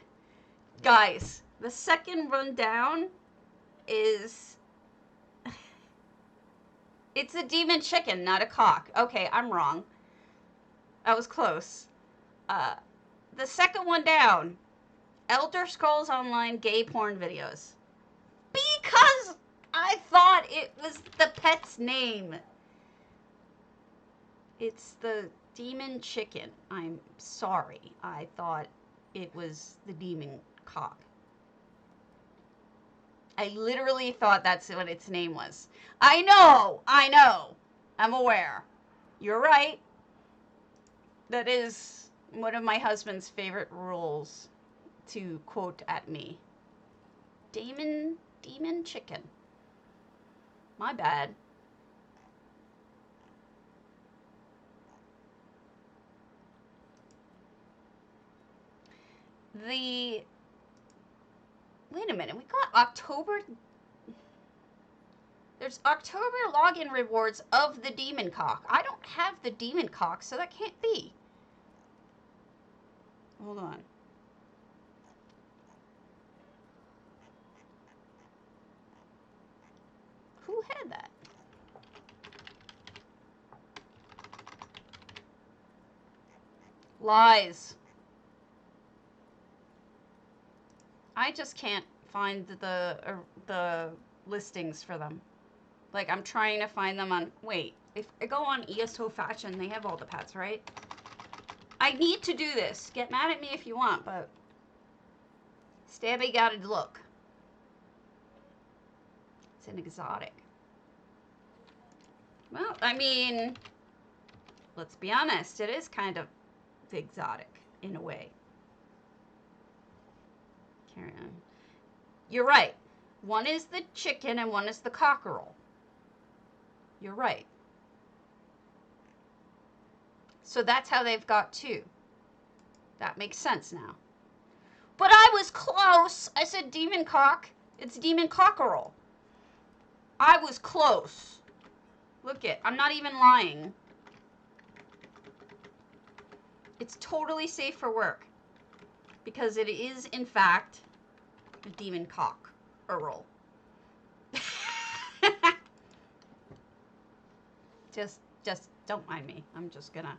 [SPEAKER 1] Guys, the second rundown is... It's a demon chicken, not a cock. Okay, I'm wrong. I was close. The second one down. Elder Scrolls Online gay porn videos. Because I thought it was the pet's name. It's the demon chicken. I'm sorry. I thought it was the demon cock. I literally thought that's what its name was. I know. I'm aware. You're right. That is one of my husband's favorite rules to quote at me. Demon chicken. My bad. Wait a minute, we got October. There's October login rewards of the demon cock. I don't have the demon cock, so that can't be. Hold on. Who had that? Lies. I just can't find the listings for them. Like, I'm trying to find them on... Wait, if I go on ESO Fashion, they have all the pets, right? I need to do this. Get mad at me if you want, but... Stabby gotta look. It's an exotic. Well, I mean... Let's be honest. It is kind of exotic, in a way. Carry on. You're right. One is the chicken and one is the cockerel. You're right. So that's how they've got 2. That makes sense now. But I was close. I said demon cock. It's demon cockerel. I was close. Look it. I'm not even lying. It's totally safe for work. Because it is, in fact, a demon cockerel. Just don't mind me. I'm just gonna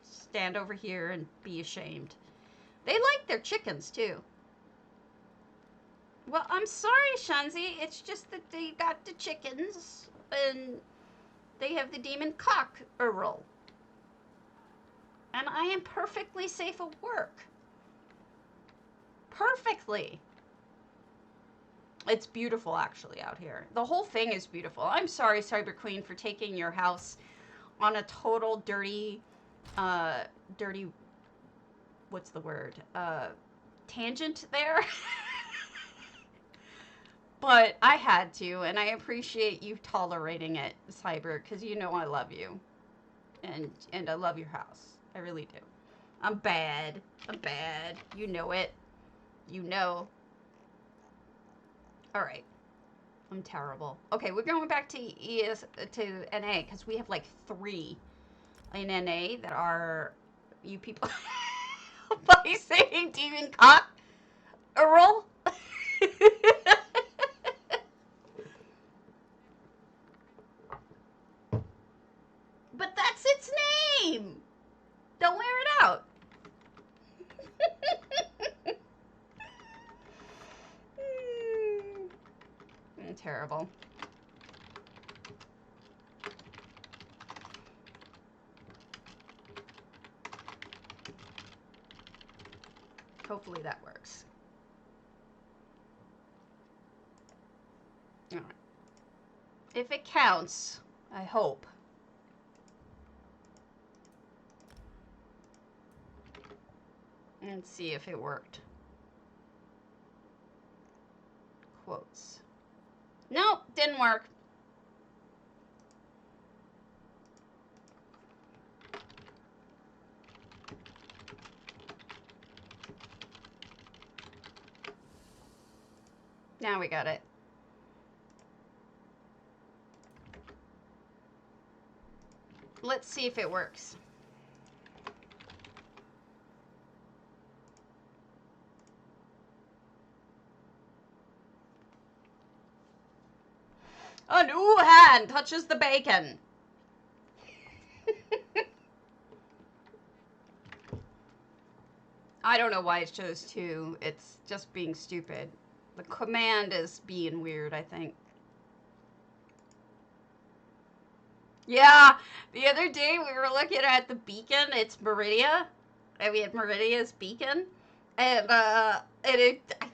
[SPEAKER 1] stand over here and be ashamed. They like their chickens, too. Well, I'm sorry, Shanzi. It's just that they got the chickens, and they have the demon cockerel. And I am perfectly safe at work. Perfectly. It's beautiful, actually, out here. The whole thing is beautiful. I'm sorry, Cyber Queen, for taking your house on a total dirty, what's the word? Tangent there. But I had to, and I appreciate you tolerating it, Cyber, because you know I love you. And I love your house. I really do. I'm bad. I'm bad. You know it. You know. All right. I'm terrible. Okay, we're going back to NA because we have like 3 in NA that are you people by saying demon cock Earl. But that's its name. Don't wear it out. Terrible. Hopefully that works. All right. If it counts, I hope. Let's see if it worked. Quotes. Nope, didn't work. Now we got it. Let's see if it works. A new hand touches the bacon. I don't know why it chose 2. It's just being stupid. The command is being weird, I think. Yeah, the other day we were looking at the beacon. It's Meridia. And we had Meridia's beacon. And I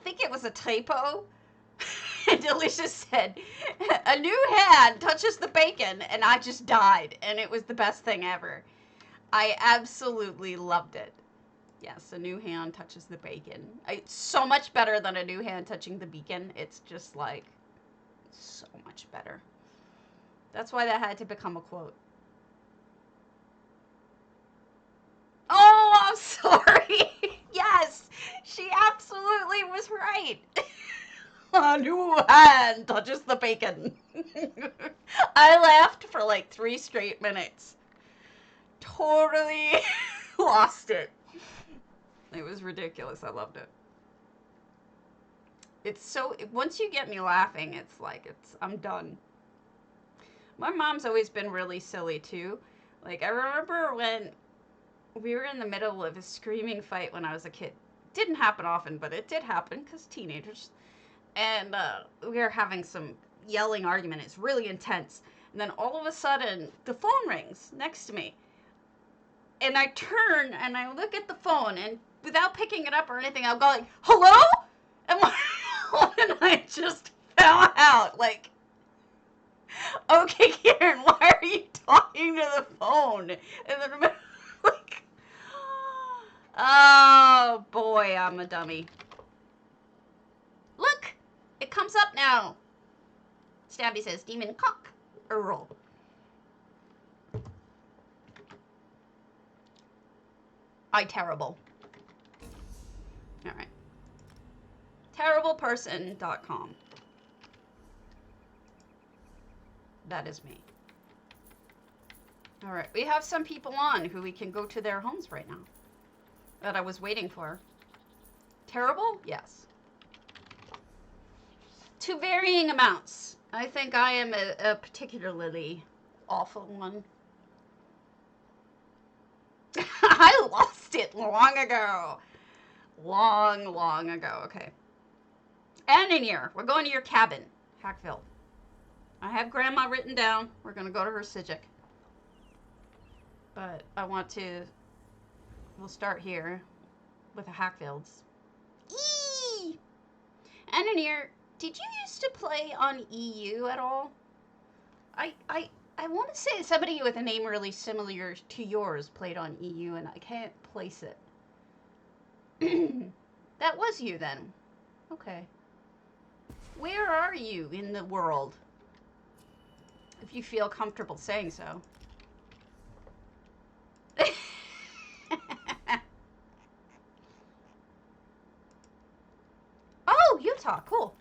[SPEAKER 1] think it was a typo. And Delicious said, a new hand touches the bacon, and I just died, and it was the best thing ever. I absolutely loved it. Yes, a new hand touches the bacon. It's so much better than a new hand touching the beacon. It's just like, so much better. That's why that had to become a quote. Oh, I'm sorry. Yes, she absolutely was right. A new hand touches the bacon. I laughed for like 3 straight minutes. Totally lost it. It was ridiculous. I loved it. It's so, once you get me laughing, it's like, I'm done. My mom's always been really silly too. Like, I remember when we were in the middle of a screaming fight when I was a kid. Didn't happen often, but it did happen because teenagers. And we were having some yelling argument. It's really intense. And then all of a sudden, the phone rings next to me. And I turn and I look at the phone, and without picking it up or anything, I'll go like, hello? And I just fell out. Like, okay, Karen, why are you talking to the phone? And then, like, oh, boy, I'm a dummy. Look! It comes up now. Stabby says, demon cock Earl. I terrible. Alright. Terribleperson.com. That is me. All right, we have some people on who we can go to their homes right now that I was waiting for. Terrible? Yes. To varying amounts. I think I am a particularly awful one. I lost it long ago. Long ago. Okay. And in here, we're going to your cabin, Hakkvild. I have Grandma written down. We're going to go to her psijic. But I want to... We'll start here with the Hakkvilds. Eee! And in here, did you used to play on EU at all? I want to say somebody with a name really similar to yours played on EU, and I can't place it. That was you then. Okay. Where are you in the world? If you feel comfortable saying so. Oh, Utah. Cool.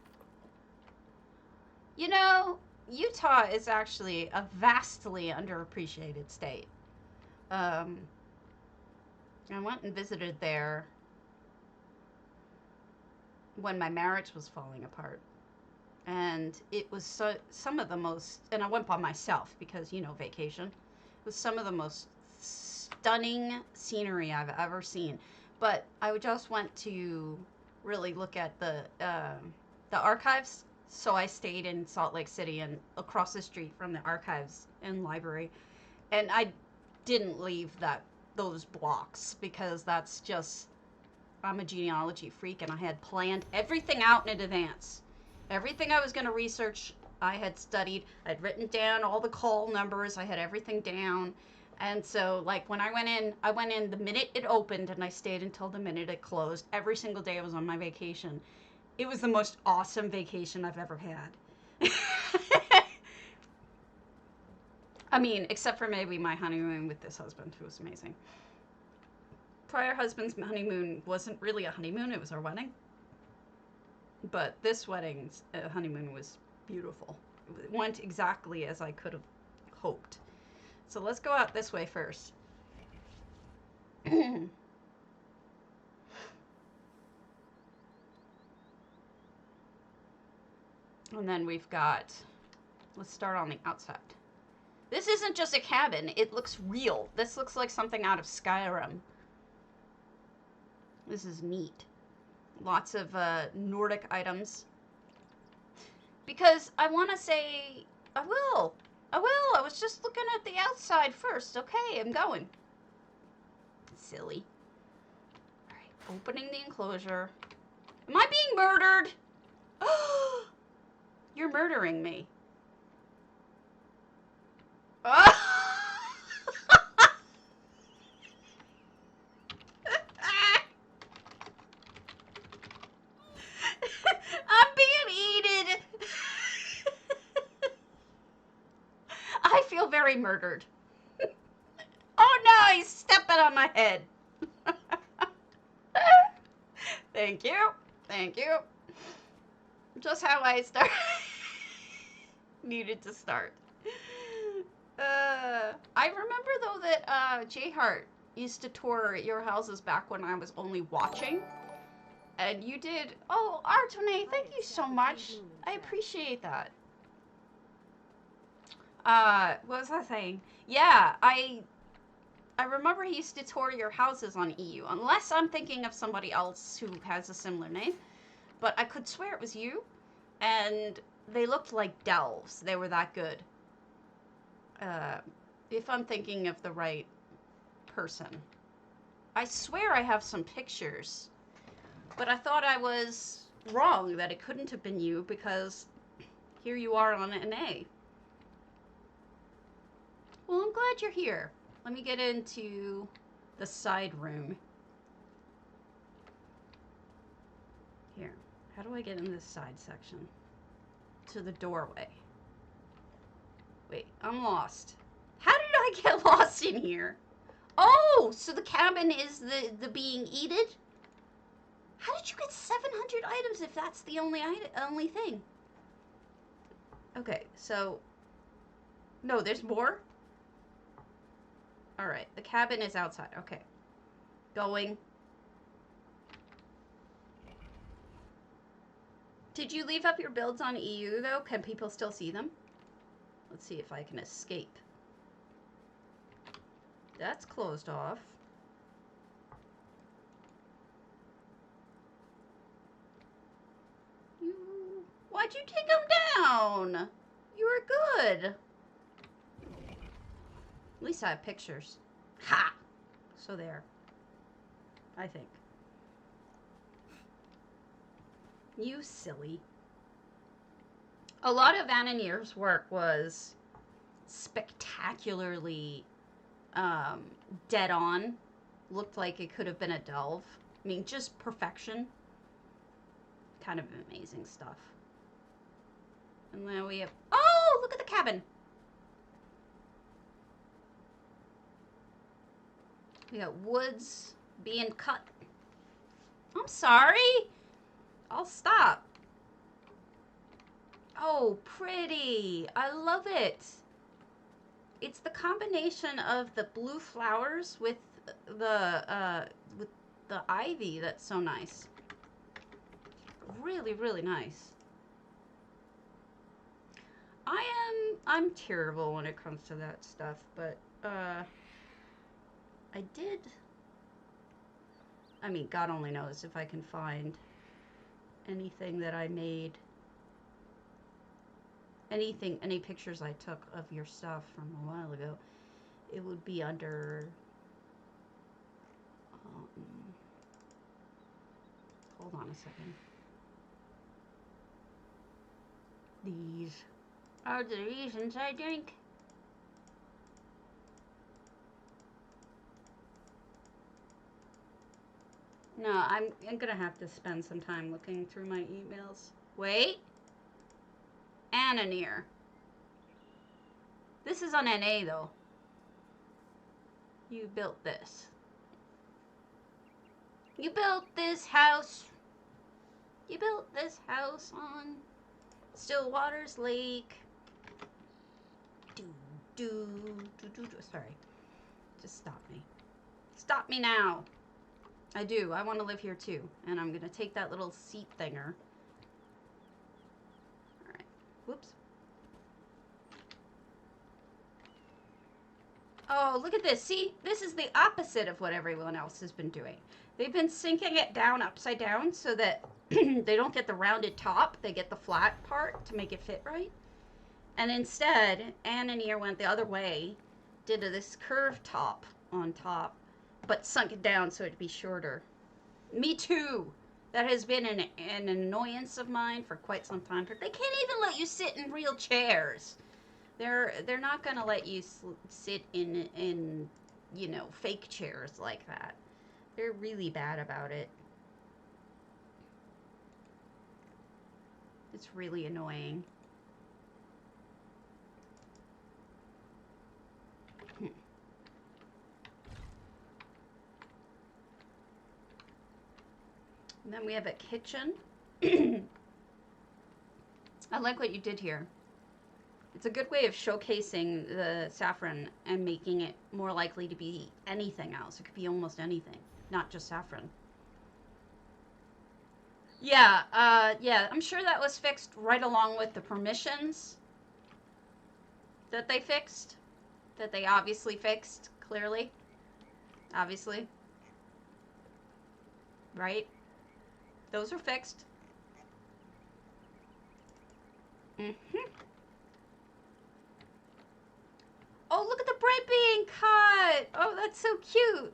[SPEAKER 1] You know, Utah is actually a vastly underappreciated state. I went and visited there when my marriage was falling apart. And it was some of the most, and I went by myself because, you know, vacation. It was some of the most stunning scenery I've ever seen. But I just went to really look at the archives. So I stayed in Salt Lake City and across the street from the archives and library. And I didn't leave those blocks because that's just, I'm a genealogy freak and I had planned everything out in advance. Everything I was going to research, I had studied. I'd written down all the call numbers. I had everything down. And so, like, when I went in the minute it opened, and I stayed until the minute it closed. Every single day I was on my vacation. It was the most awesome vacation I've ever had. I mean, except for maybe my honeymoon with this husband, who was amazing. Prior husband's honeymoon wasn't really a honeymoon. It was our wedding. But this wedding's honeymoon was beautiful. It went exactly as I could have hoped. So let's go out this way first. And then we've got, let's start on the outside. This isn't just a cabin. It looks real. This looks like something out of Skyrim. This is neat. Lots of Nordic items. Because I want to say, I will. I was just looking at the outside first. Okay, I'm going. Silly. All right, opening the enclosure. Am I being murdered? You're murdering me. I'm being eaten. I feel very murdered. Oh no, he's stepping on my head. Thank you. Thank you. Just how I needed to start. I remember though that J Hart used to tour your houses back when I was only watching. And you did. Oh, Artone, thank you so much. I appreciate that. What was I saying? Yeah, I remember he used to tour your houses on EU, unless I'm thinking of somebody else who has a similar name. But I could swear it was you, and they looked like delves. They were that good. If I'm thinking of the right person. I swear I have some pictures, but I thought I was wrong, that it couldn't have been you, because here you are on an A. Well, I'm glad you're here. Let me get into the side room. Here. How do I get in this side section? To the doorway. Wait, I'm lost. How did I get lost in here? Oh, so the cabin is the being eaten? How did you get 700 items if that's the only thing? Okay, so... No, there's more? Alright, the cabin is outside. Okay. Going. Did you leave up your builds on EU, though? Can people still see them? Let's see if I can escape. That's closed off. Why'd you take them down? You were good. At least I have pictures. Ha! So there. I think. You silly. A lot of Annonier's work was spectacularly dead on. Looked like it could have been a delve. I mean, just perfection. Kind of amazing stuff. And then we have... Oh, look at the cabin. We got woods being cut. I'm sorry. I'll stop. Oh, pretty. I love it. It's the combination of the blue flowers with the ivy that's so nice. Really, really nice. I'm terrible when it comes to that stuff, but I did. I mean, God only knows if I can find anything that I made. Anything, any pictures I took of your stuff from a while ago. It would be under. Hold on a second. These are the reasons I drink. No, I'm gonna have to spend some time looking through my emails. Wait. Annonier. This is on NA though. You built this. You built this house. You built this house on Stillwater's Lake. Sorry. Just stop me. Stop me now. I do. I want to live here too. And I'm going to take that little seat thinger. Alright. Whoops. Oh, look at this. See? This is the opposite of what everyone else has been doing. They've been sinking it down upside down so that they don't get the rounded top. They get the flat part to make it fit right. And instead, Annonier went the other way, did this curved top on top, but sunk it down so it'd be shorter. Me too. That has been an annoyance of mine for quite some time. But they can't even let you sit in real chairs. They're not gonna let you sit in you know, fake chairs like that. They're really bad about it. It's really annoying. And then we have a kitchen. I like what you did here. It's a good way of showcasing the saffron and making it more likely to be anything else. It could be almost anything, not just saffron. Yeah, yeah, I'm sure that was fixed right along with the permissions that they fixed. That they obviously fixed, clearly. Obviously. Right? Those are fixed. Mm-hmm. Oh, look at the bread being cut! Oh, that's so cute!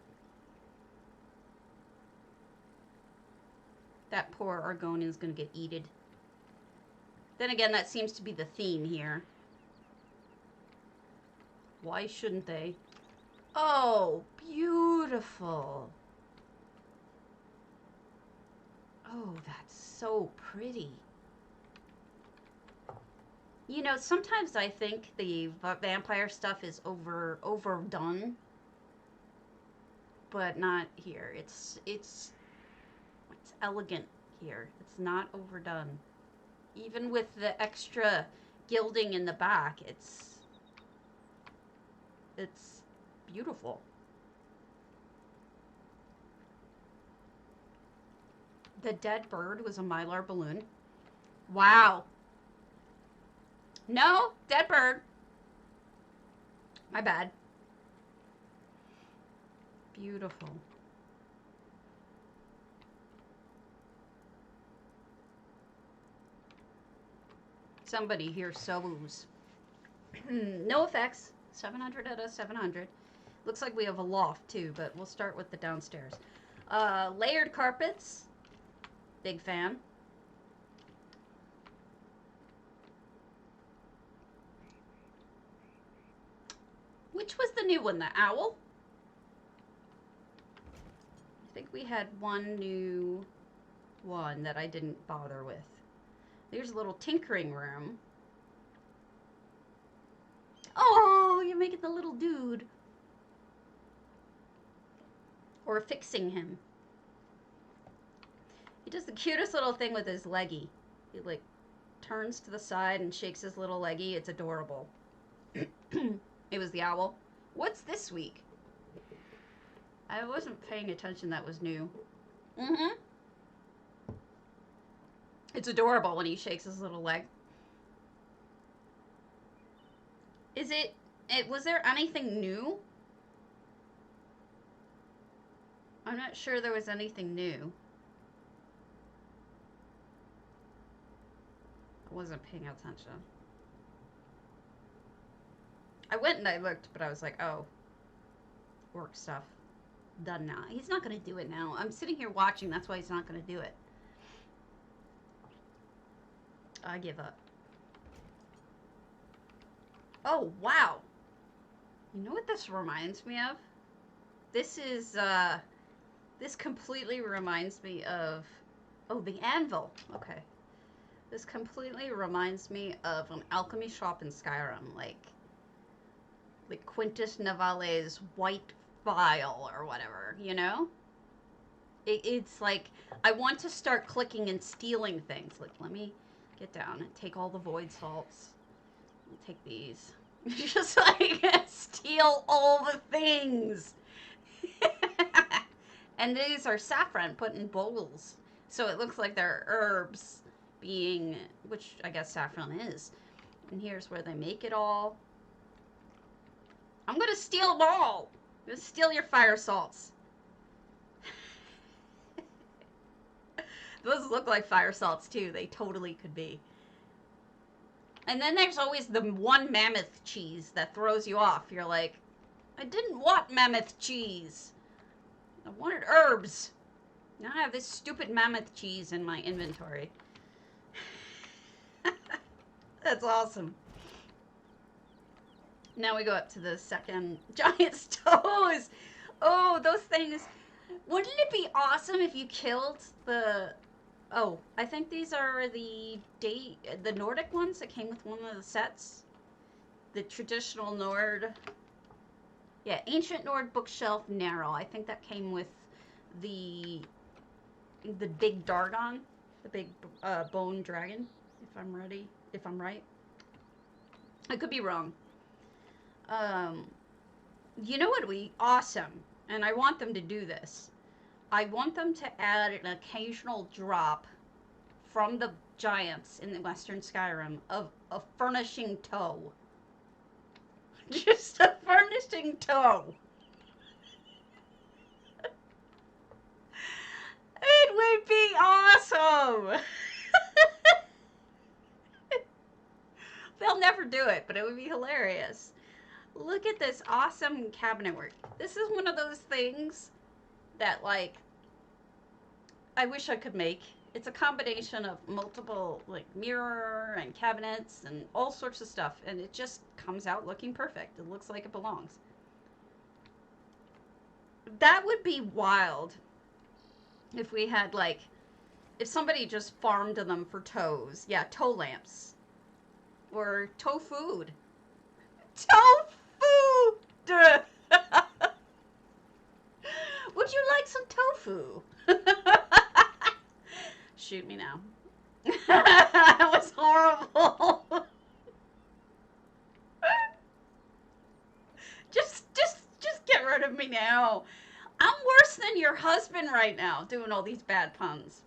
[SPEAKER 1] That poor Argonian's gonna get eaten. Then again, that seems to be the theme here. Why shouldn't they? Oh, beautiful! Oh, that's so pretty. You know, sometimes I think the vampire stuff is overdone, but not here. It's It's elegant here. It's not overdone. Even with the extra gilding in the back, it's beautiful. The dead bird was a mylar balloon. Wow. No, dead bird. My bad. Beautiful. Somebody here sews. No effects. 700 out of 700. Looks like we have a loft too, but we'll start with the downstairs. Layered carpets. Big fan. Which was the new one? The owl? I think we had one new one that I didn't bother with. There's a little tinkering room. Oh, you're making the little dude. Or fixing him. He does the cutest little thing with his leggy. He like turns to the side and shakes his little leggy. It's adorable. It was the owl. What's this week? I wasn't paying attention. That was new. Mm-hmm. It's adorable when he shakes his little leg. Is it was there anything new? I'm not sure there was anything new. I wasn't paying attention. I went and I looked, but I was like, oh, work stuff. Done now. He's not going to do it now. I'm sitting here watching. That's why he's not going to do it. I give up. Oh, wow. You know what this reminds me of? This is, this completely reminds me of, oh, the anvil. Okay. This completely reminds me of an alchemy shop in Skyrim, like Quintus Navale's white vial or whatever, you know? It's like, I want to start clicking and stealing things. Like, let me get down and take all the void salts. I'll take these. Just like, steal all the things. And these are saffron put in bowls. So it looks like they're herbs being, which I guess saffron is. And here's where they make it all. I'm gonna steal them all. I'm gonna steal your fire salts. Those look like fire salts too. They totally could be. And then there's always the one mammoth cheese that throws you off. You're like, I didn't want mammoth cheese. I wanted herbs. Now I have this stupid mammoth cheese in my inventory. That's awesome. Now we go up to the second giant's toes. Oh, those things. Wouldn't it be awesome if you killed the... Oh, I think these are the Nordic ones that came with one of the sets. The traditional Nord. Yeah, Ancient Nord Bookshelf Narrow. I think that came with the big Dargon. The big bone dragon, if I'm right. I could be wrong. You know what would be awesome, and I want them to do this. I want them to add an occasional drop from the giants in the Western Skyrim of a furnishing toe. Just a furnishing toe. It would be awesome. They'll never do it, but it would be hilarious. Look at this awesome cabinet work. This is one of those things that, like, I wish I could make. It's a combination of multiple, like, mirror and cabinets and all sorts of stuff, and it just comes out looking perfect. It looks like it belongs. That would be wild if we had, like, if somebody just farmed them for toes. Yeah, toe lamps. Or toe food. Toe food! Would you like some tofu? shoot me now. That was horrible. just get rid of me now. I'm worse than your husband right now, doing all these bad puns.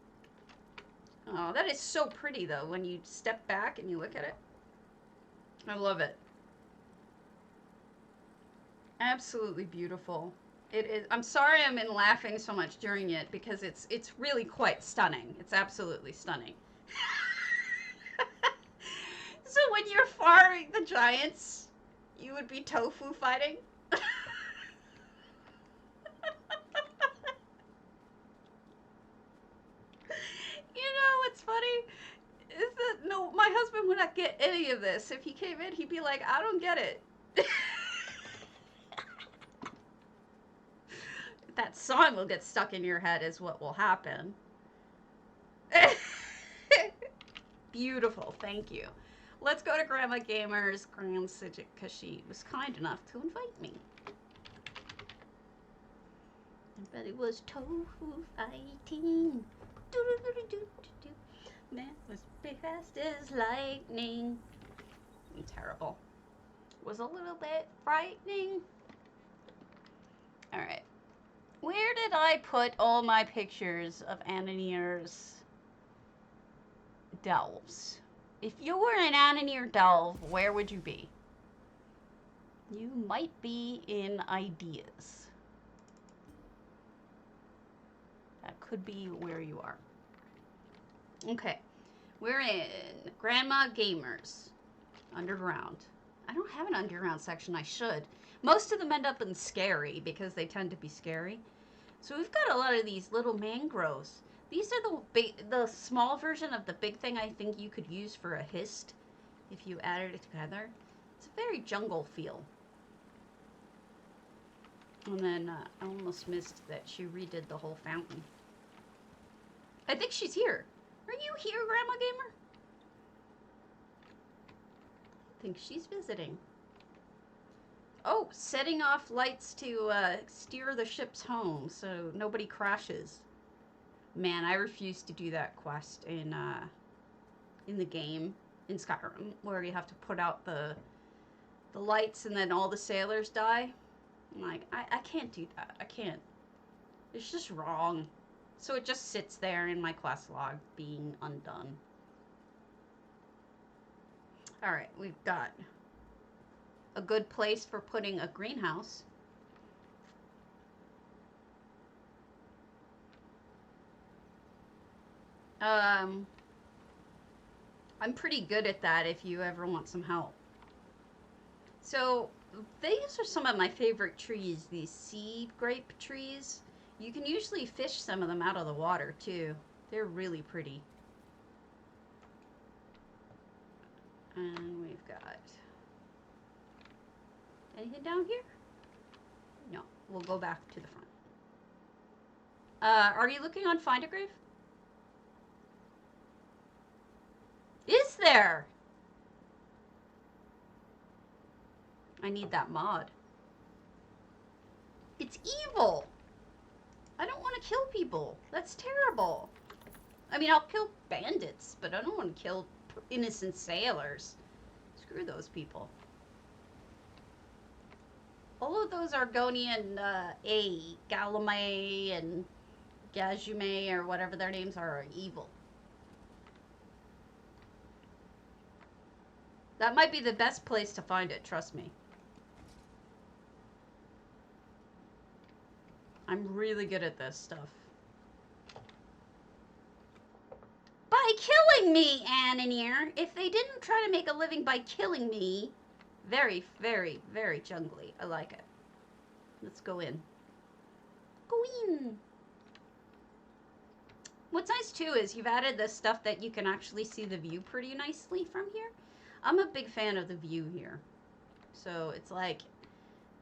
[SPEAKER 1] Oh, that is so pretty, though, when you step back and you look at it. I love it. Absolutely beautiful. It is. I'm sorry I'm in laughing so much during it, because it's really quite stunning. It's absolutely stunning. So when you're farming the giants, you would be tofu fighting? You know what's funny is that no, my husband would not get any of this. If he came in, he'd be like, I don't get it. That song will get stuck in your head is what will happen. Beautiful, thank you. Let's go to Grandma Gamer's Grand Psijic, because she was kind enough to invite me. But it was tofu fighting. That was fast as lightning. Terrible. Was a little bit frightening. Alright. Where did I put all my pictures of Anonier's delves? If you were an Anonier delve, where would you be? You might be in ideas. That could be where you are. Okay. We're in Grandma Gamer's underground. I don't have an underground section. I should. Most of them end up in scary because they tend to be scary. So we've got a lot of these little mangroves. These are the small version of the big thing I think you could use for a hist if you added it together. It's a very jungle feel. And then I almost missed that she redid the whole fountain. I think she's here. Are you here, Grandma Gamer? I think she's visiting. Oh, setting off lights to steer the ships home so nobody crashes. Man, I refuse to do that quest in the game, in Skyrim, where you have to put out the lights and then all the sailors die. I'm like, I can't do that. I can't. It's just wrong. So it just sits there in my quest log being undone. Alright, we've got a good place for putting a greenhouse. I'm pretty good at that if you ever want some help. So, these are some of my favorite trees, these seed grape trees. You can usually fish some of them out of the water, too. They're really pretty. And we've got... anything down here? No. We'll go back to the front. Are you looking on Find a Grave? Is there? I need that mod. It's evil. I don't want to kill people. That's terrible. I mean, I'll kill bandits, but I don't want to kill innocent sailors. Screw those people. All of those Argonian Galame and Gajume or whatever their names are evil. That might be the best place to find it, trust me. I'm really good at this stuff. By killing me, Anonier! If they didn't try to make a living by killing me, very, very, very jungly. I like it. Let's go in. Go in! What's nice, too, is you've added this stuff that you can actually see the view pretty nicely from here. I'm a big fan of the view here. So it's like,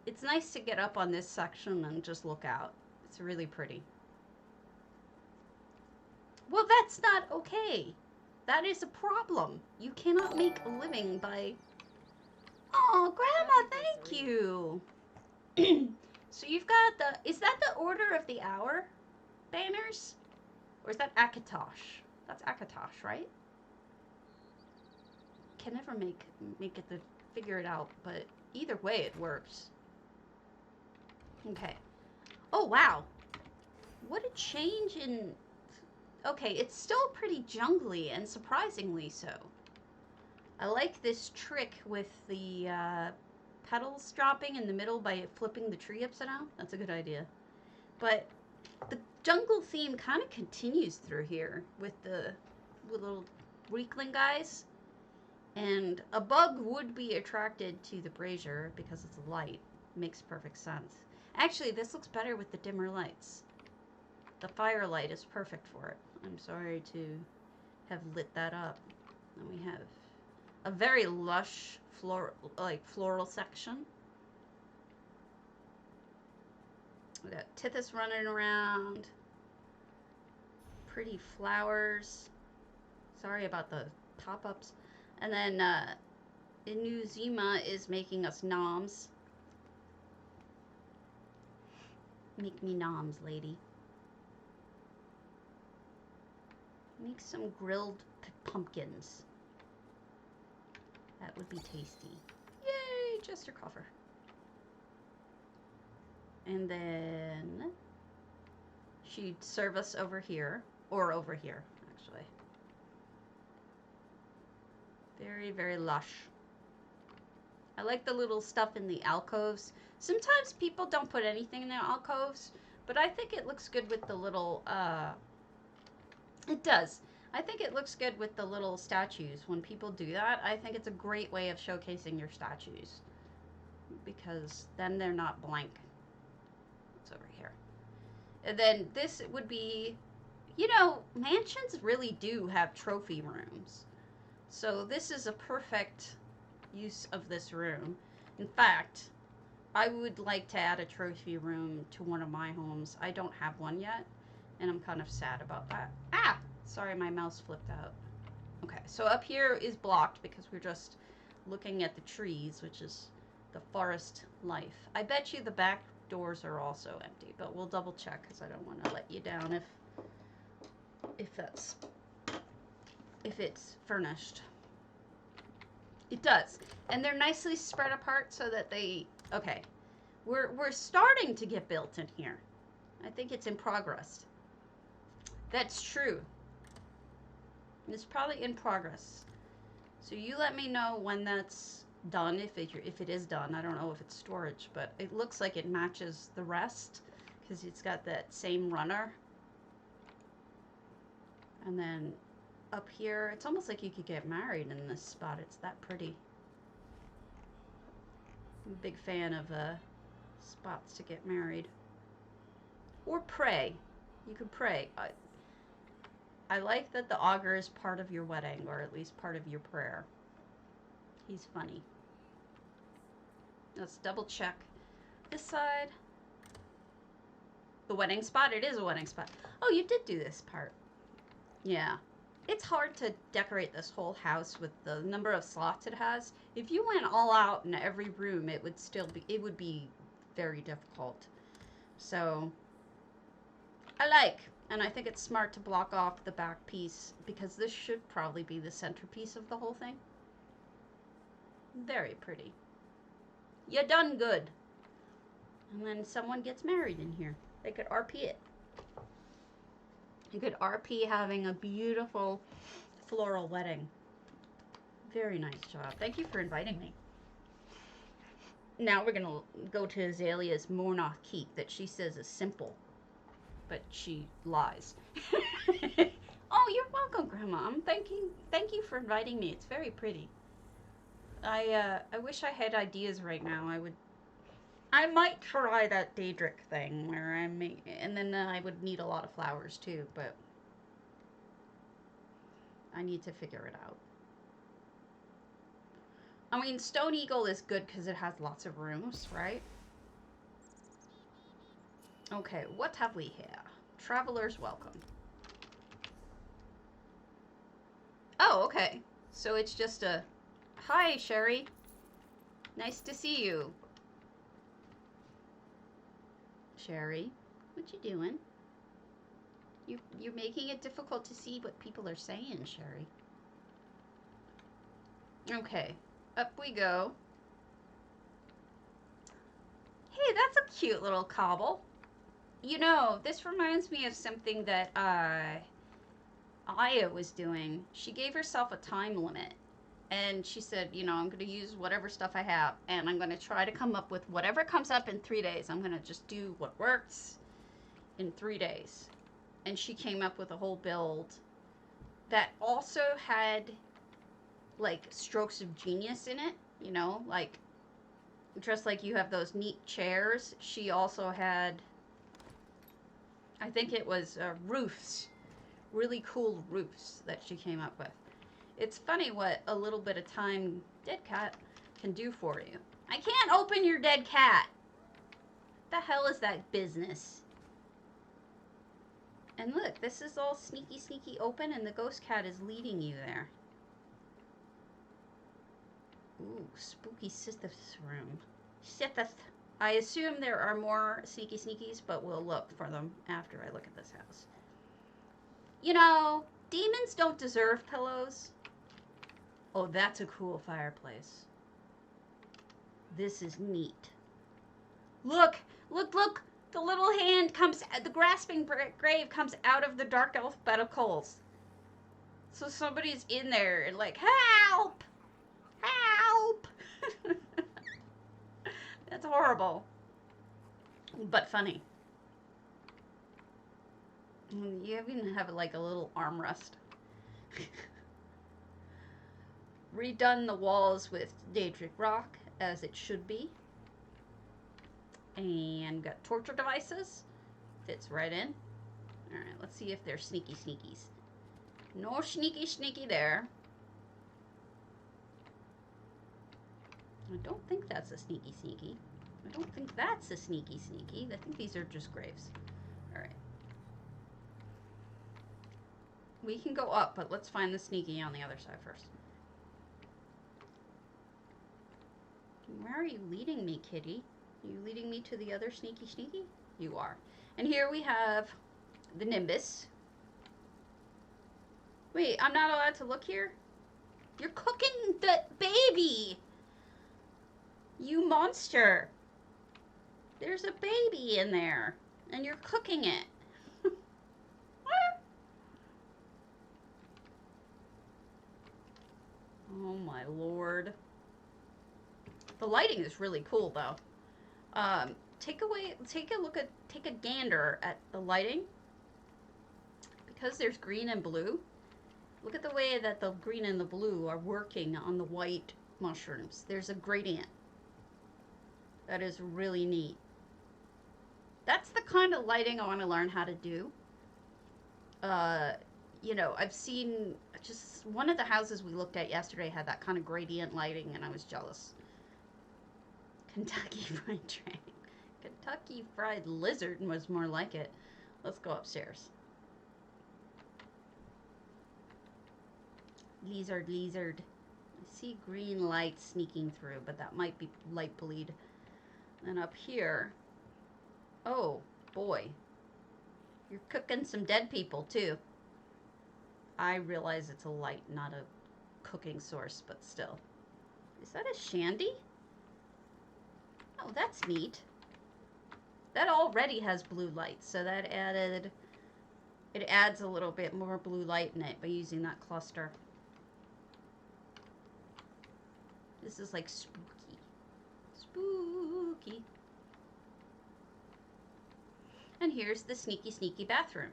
[SPEAKER 1] it's nice to get up on this section and just look out. It's really pretty. Well, that's not okay. That is a problem. You cannot make a living by... Oh, Grandma, thank you. So you've got the... Is that the Order of the Hour banners? Or is that Akatosh? That's Akatosh, right? Can never make it to figure it out, but either way it works. Okay. Oh, wow. What a change in... Okay, it's still pretty jungly, and surprisingly so. I like this trick with the petals dropping in the middle by flipping the tree upside down. That's a good idea. But the jungle theme kind of continues through here with the little weakling guys. And a bug would be attracted to the brazier because it's light. Makes perfect sense. Actually, this looks better with the dimmer lights. The firelight is perfect for it. I'm sorry to have lit that up. And we have a very lush floral section. We got tithis running around. Pretty flowers. Sorry about the pop-ups. And then Inuzima is making us noms. Make me noms, lady. Make some grilled pumpkins. That would be tasty. Yay, Chester Coffer. And then she'd serve us over here. Or over here, actually. Very, very lush. I like the little stuff in the alcoves. Sometimes people don't put anything in their alcoves, but I think it looks good with the little, it does. I think it looks good with the little statues. When people do that, I think it's a great way of showcasing your statues. Because then they're not blank. It's over here. And then this would be, you know, mansions really do have trophy rooms. So this is a perfect use of this room. In fact, I would like to add a trophy room to one of my homes. I don't have one yet, and I'm kind of sad about that. Ah! Sorry, my mouse flipped out. Okay, so up here is blocked because we're just looking at the trees, which is the forest life. I bet you the back doors are also empty, but we'll double check because I don't want to let you down if it's furnished. It does, and they're nicely spread apart so that they, okay, we're starting to get built in here. I think it's in progress. That's true. It's probably in progress. So you let me know when that's done, if it is done. I don't know if it's storage, but it looks like it matches the rest because it's got that same runner. And then up here, it's almost like you could get married in this spot. It's that pretty. I'm a big fan of spots to get married. Or pray. You could pray. I like that the augur is part of your wedding, or at least part of your prayer. He's funny. Let's double check this side. The wedding spot? It is a wedding spot. Oh, you did do this part. Yeah. It's hard to decorate this whole house with the number of slots it has. If you went all out in every room, it would be very difficult. So, and I think it's smart to block off the back piece because this should probably be the centerpiece of the whole thing. Very pretty. You done good. And then someone gets married in here. They could RP it. You could RP having a beautiful floral wedding. Very nice job. Thank you for inviting me. Now we're going to go to Azalea's mournoth keep that she says is simple. But she lies. Oh, you're welcome, Grandma. Thank you for inviting me. It's very pretty. I wish I had ideas right now. I might try that Daedric thing where and then I would need a lot of flowers too, but I need to figure it out. I mean, Stone Eagle is good because it has lots of rooms, right? Okay, what have we here? Travelers welcome. Oh, okay. So it's just a... Hi, Sherry. Nice to see you. Sherry, what you doing? You're making it difficult to see what people are saying, Sherry. Okay, up we go. Hey, that's a cute little cobble. You know, this reminds me of something that Aya was doing. She gave herself a time limit. And she said, you know, I'm going to use whatever stuff I have. And I'm going to try to come up with whatever comes up in 3 days. I'm going to just do what works in 3 days. And she came up with a whole build that also had, like, strokes of genius in it. You know, like, just like you have those neat chairs. She also had, I think it was roofs. Really cool roofs that she came up with. It's funny what a little bit of time, dead cat, can do for you. I can't open your dead cat. What the hell is that business? And look, this is all sneaky, sneaky open, and the ghost cat is leading you there. Ooh, spooky Sithith's room. Sithith. I assume there are more sneaky sneakies, but we'll look for them after I look at this house. You know, demons don't deserve pillows. Oh, that's a cool fireplace. This is neat. Look, look, look. The little hand comes, the grasping grave comes out of the dark elf bed of coals. So somebody's in there and like, help! Help! That's horrible. But funny. You even have like a little armrest. Redone the walls with Daedric rock, as it should be. And got torture devices. Fits right in. Alright, let's see if they're sneaky sneakies. No sneaky sneaky there. I don't think that's a sneaky sneaky. I don't think that's a sneaky sneaky. I think these are just graves. Alright. We can go up, but let's find the sneaky on the other side first. Where are you leading me, kitty? Are you leading me to the other sneaky sneaky? You are. And here we have the Nimbus. Wait, I'm not allowed to look here? You're cooking the baby! You monster! There's a baby in there, and you're cooking it. Oh my lord. The lighting is really cool though. Take a gander at the lighting. Because there's green and blue. Look at the way that the green and the blue are working on the white mushrooms. There's a gradient. That is really neat. That's the kind of lighting I want to learn how to do. You know, I've seen just one of the houses we looked at yesterday had that kind of gradient lighting, and I was jealous. Kentucky Fried Dragon. Kentucky Fried Lizard was more like it. Let's go upstairs. Lizard, lizard. I see green light sneaking through, but that might be light bleed. And up here, oh boy, you're cooking some dead people too. I realize it's a light, not a cooking source, but still. Is that a shandy? Oh, that's neat. That already has blue light, so that it adds a little bit more blue light in it by using that cluster. This is like spooky. Spooky. And here's the sneaky, sneaky bathroom.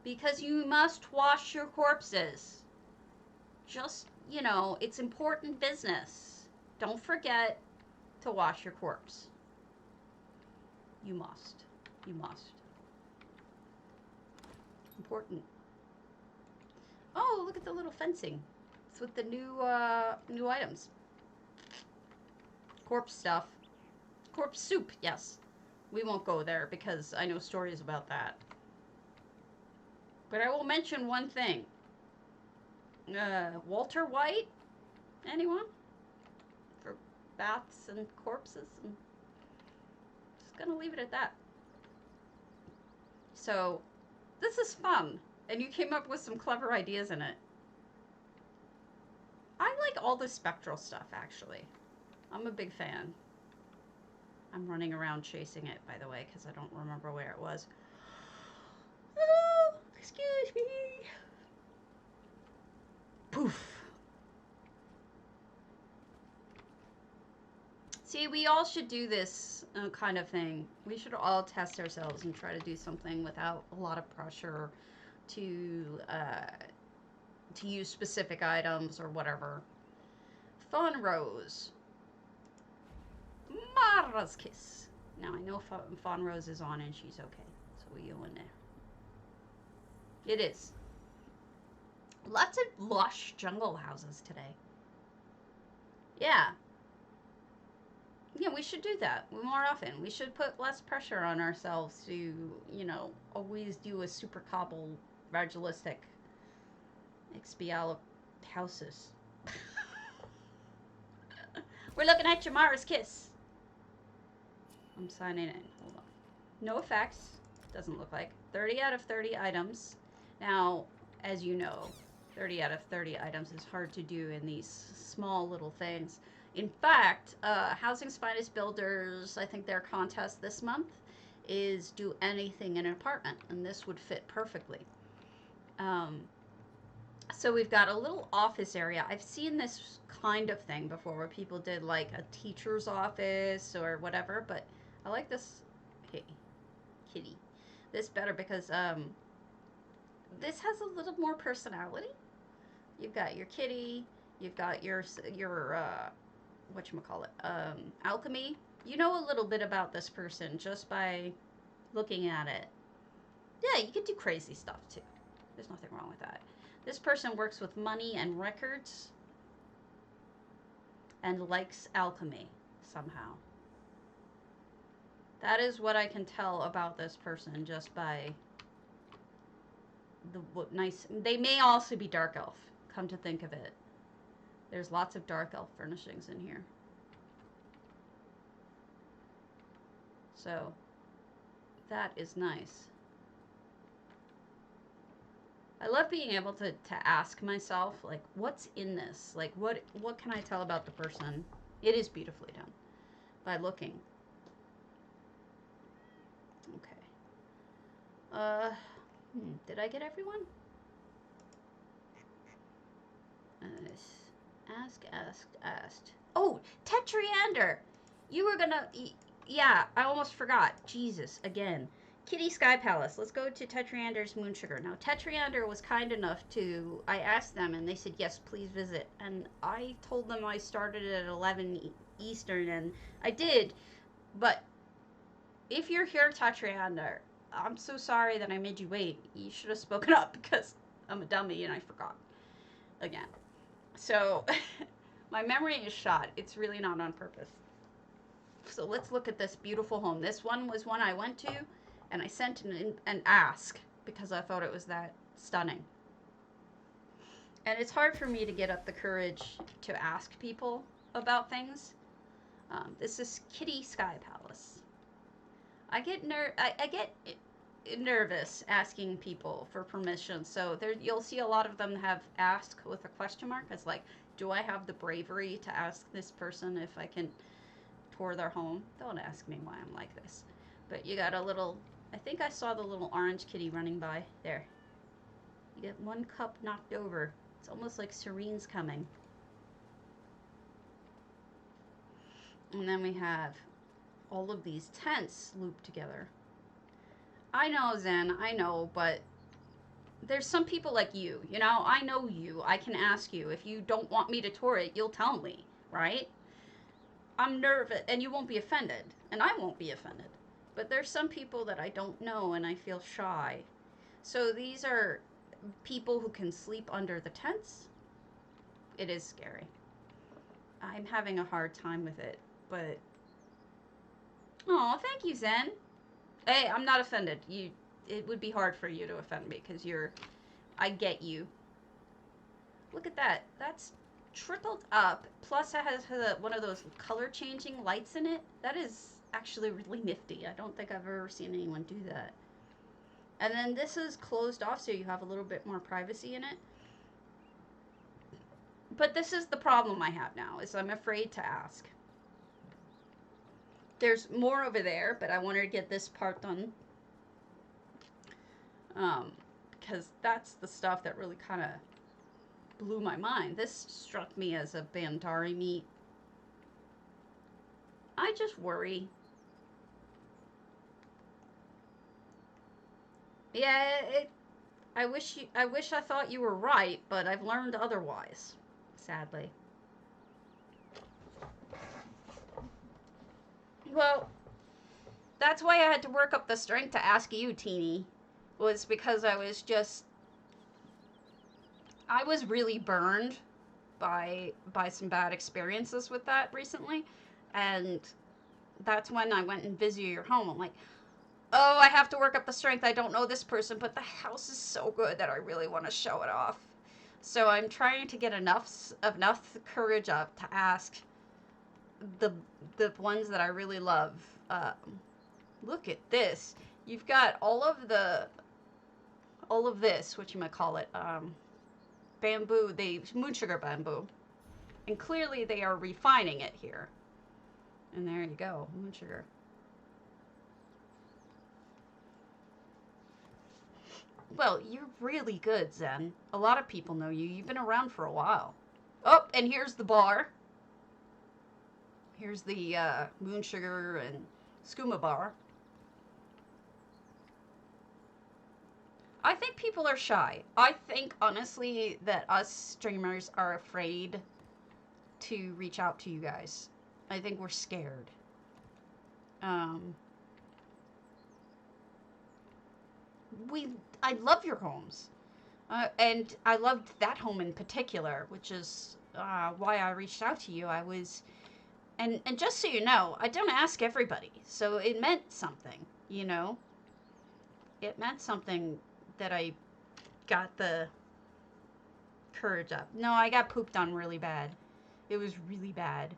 [SPEAKER 1] Because you must wash your corpses. Just, you know, it's important business. Don't forget to wash your corpse. You must. You must. Important. Oh, look at the little fencing. It's with the new items. Corpse stuff. Corpse soup, yes. We won't go there because I know stories about that. But I will mention one thing. Walter White? Anyone? For baths and corpses? And just gonna leave it at that. So, This is fun. And you came up with some clever ideas in it. I like all the spectral stuff, actually. I'm a big fan. I'm running around chasing it, by the way, because I don't remember where it was. Oh, excuse me. Poof. See, we all should do this kind of thing. We should all test ourselves and try to do something without a lot of pressure to use specific items or whatever. Fun Rose. Mara's Kiss. Now, I know Fawn Rose is on and she's okay. So we go in there. It is. Lots of lush jungle houses today. Yeah. Yeah, we should do that more often. We should put less pressure on ourselves to, you know, always do a super cobble, vagilistic, expial houses. We're looking at Jamara's Kiss. I'm signing in. Hold on. No effects. Doesn't look like. 30 out of 30 items. Now, as you know, 30 out of 30 items is hard to do in these small little things. In fact, Housing's Finest Builders, I think their contest this month is do anything in an apartment, and this would fit perfectly. So we've got a little office area. I've seen this kind of thing before where people did like a teacher's office or whatever, but I like this, hey, kitty, this better because this has a little more personality. You've got your kitty, you've got your whatchamacallit, alchemy. You know a little bit about this person just by looking at it. Yeah, you could do crazy stuff too. There's nothing wrong with that. This person works with money and records and likes alchemy somehow. That is what I can tell about this person just by the nice. They may also be dark elf, come to think of it. There's lots of dark elf furnishings in here. So that is nice. I love being able to ask myself, like, what's in this? Like, what can I tell about the person? It is beautifully done by looking. Okay. Did I get everyone? Asked. Oh, Tetriander! You were gonna... Yeah, I almost forgot. Jesus, again. Kitteh Sky Palace. Let's go to Tetriander's moonsugar. Now, Tetriander was kind enough to... I asked them, and they said, yes, please visit. And I told them I started at 11 Eastern, and I did. But if you're here, Tetriander, I'm so sorry that I made you wait. You should have spoken up, because I'm a dummy, and I forgot. Again. So, my memory is shot. It's really not on purpose. So, let's look at this beautiful home. This one was one I went to, and I sent an ask because I thought it was that stunning. And it's hard for me to get up the courage to ask people about things. This is Kitteh Sky Palace. I get nervous asking people for permission. So there, you'll see a lot of them have ask with a question mark. It's like, do I have the bravery to ask this person if I can tour their home? Don't ask me why I'm like this. But you got a little, I think I saw the little orange kitty running by. There. You get one cup knocked over. It's almost like Serene's coming. And then we have all of these tents looped together. I know, Zen, I know, but there's some people like you, you know? I know you. I can ask you. If you don't want me to tour it, you'll tell me, right? I'm nervous, and you won't be offended, and I won't be offended. But there's some people that I don't know, and I feel shy. So these are people who can sleep under the tents. It is scary. I'm having a hard time with it, but... Oh, thank you, Zen. Hey, I'm not offended. It would be hard for you to offend me, because I get you. Look at that. That's tripled up, plus it has one of those color-changing lights in it. That is actually really nifty. I don't think I've ever seen anyone do that. And then this is closed off so you have a little bit more privacy in it. But this is the problem I have now, is I'm afraid to ask. There's more over there, but I wanted to get this part done. Because that's the stuff that really kind of blew my mind. This struck me as a Bandari meat. I just worry. Yeah, I wish I thought you were right, but I've learned otherwise, sadly. Well, that's why I had to work up the strength to ask you, Teeny, was because I was really burned by some bad experiences with that recently, and that's when I went and visited your home. I'm like, oh, I have to work up the strength. I don't know this person, but the house is so good that I really want to show it off. So I'm trying to get enough courage up to ask the ones that I really love. Look at this. You've got all of this, whatchamacallit, bamboo, moonsugar bamboo. And clearly they are refining it here. And there you go, moonsugar. Well, you're really good, Zen. A lot of people know you. You've been around for a while. Oh, and here's the bar. Here's the moonsugar and skooma bar. I think people are shy. I think, honestly, that us streamers are afraid to reach out to you guys. I think we're scared. I love your homes. And I loved that home in particular, which is why I reached out to you. And just so you know, I don't ask everybody. So it meant something, you know? It meant something that I got the courage up. No, I got pooped on really bad. It was really bad.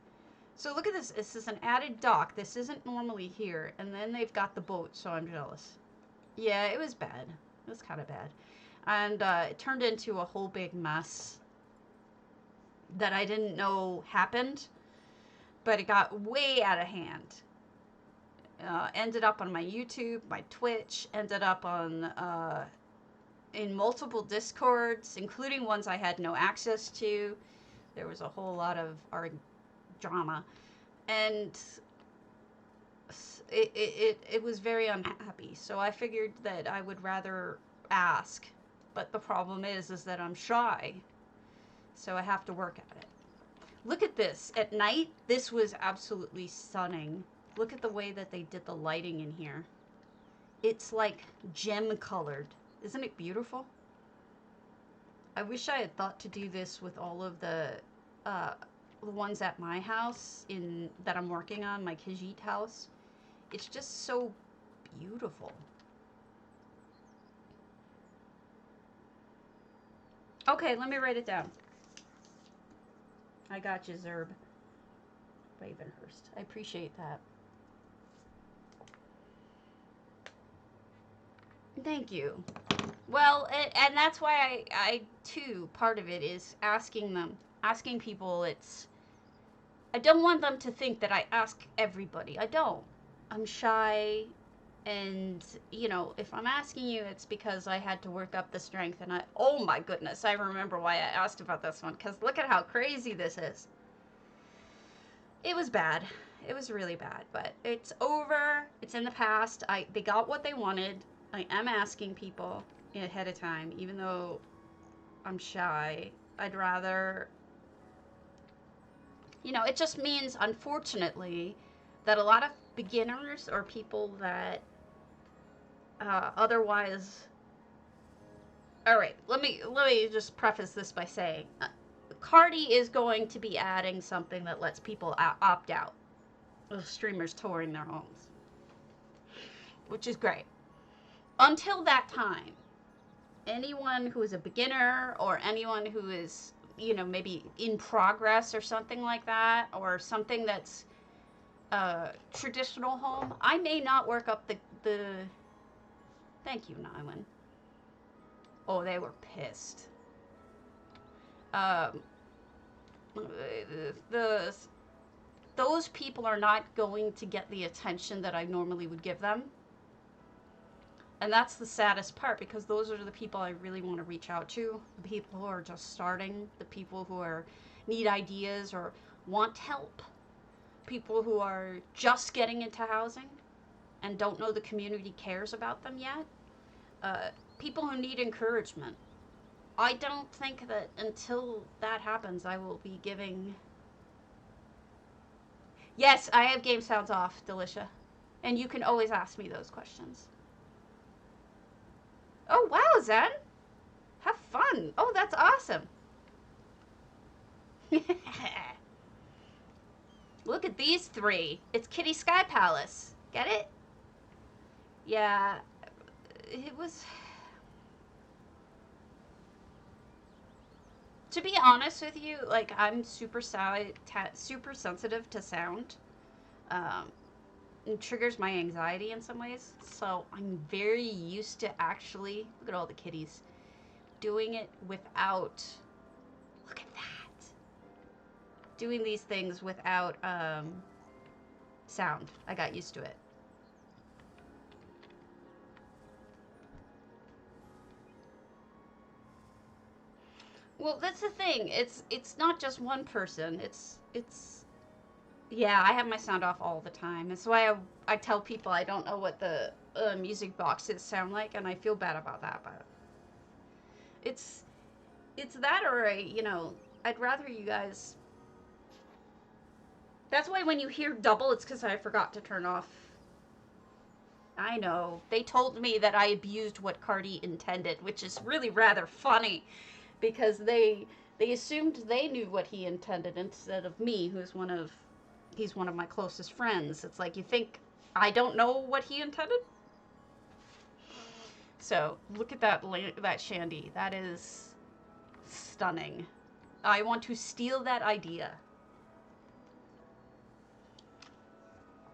[SPEAKER 1] So look at this. This is an added dock. This isn't normally here. And then they've got the boat, so I'm jealous. Yeah, it was bad. It was kind of bad. And it turned into a whole big mess that I didn't know happened. But it got way out of hand. Ended up on my YouTube, my Twitch, ended up on in multiple Discords, including ones I had no access to. There was a whole lot of our drama, and it was very unhappy. So I figured that I would rather ask, but the problem is that I'm shy, so I have to work at it. Look at this. At night, this was absolutely stunning. Look at the way that they did the lighting in here. It's like gem colored. Isn't it beautiful? I wish I had thought to do this with all of the ones at my house that I'm working on, my Kitteh house. It's just so beautiful. Okay, let me write it down. I got you, Zerb. Ravenhurst. I appreciate that. Thank you. Well, and that's why I too, part of it is asking people. I don't want them to think that I ask everybody. I don't. I'm shy, and, you know, if I'm asking you, it's because I had to work up the strength, and oh my goodness, I remember why I asked about this one, because look at how crazy this is. It was bad. It was really bad, but it's over. It's in the past. They got what they wanted. I am asking people ahead of time, even though I'm shy. I'd rather, you know, it just means, unfortunately, that a lot of beginners or people that otherwise... All right, let me just preface this by saying, Cardi is going to be adding something that lets people opt out of streamers touring their homes, which is great. Until that time, anyone who is a beginner or anyone who is, you know, maybe in progress or something like that, or something that's a traditional home, I may not work up the Thank you, Nylon. Oh, they were pissed. Um, those people are not going to get the attention that I normally would give them. And that's the saddest part, because those are the people I really want to reach out to. The people who are just starting, the people who need ideas or want help, people who are just getting into housing and don't know the community cares about them yet, people who need encouragement. I don't think that until that happens, I will be giving... Yes, I have game sounds off, Delicia. And you can always ask me those questions. Oh, wow, Zen. Have fun. Oh, that's awesome. Look at these three. It's Kitteh Sky Palace. Get it? Yeah, it was... To be honest with you, like, I'm super sensitive to sound. It triggers my anxiety in some ways. So I'm very used to actually, look at all the kitties, doing it without, look at that. Doing these things without sound. I got used to it. Well, that's the thing. It's not just one person. It's yeah, I have my sound off all the time. That's why I tell people I don't know what the music boxes sound like, and I feel bad about that. But it's that, or I'd rather you guys. That's why when you hear double, it's because I forgot to turn off. I know. They told me that I abused what Cardi intended, which is really rather funny, because they assumed they knew what he intended instead of me, he's one of my closest friends. It's like, you think I don't know what he intended? So, look at that shandy. That is stunning. I want to steal that idea.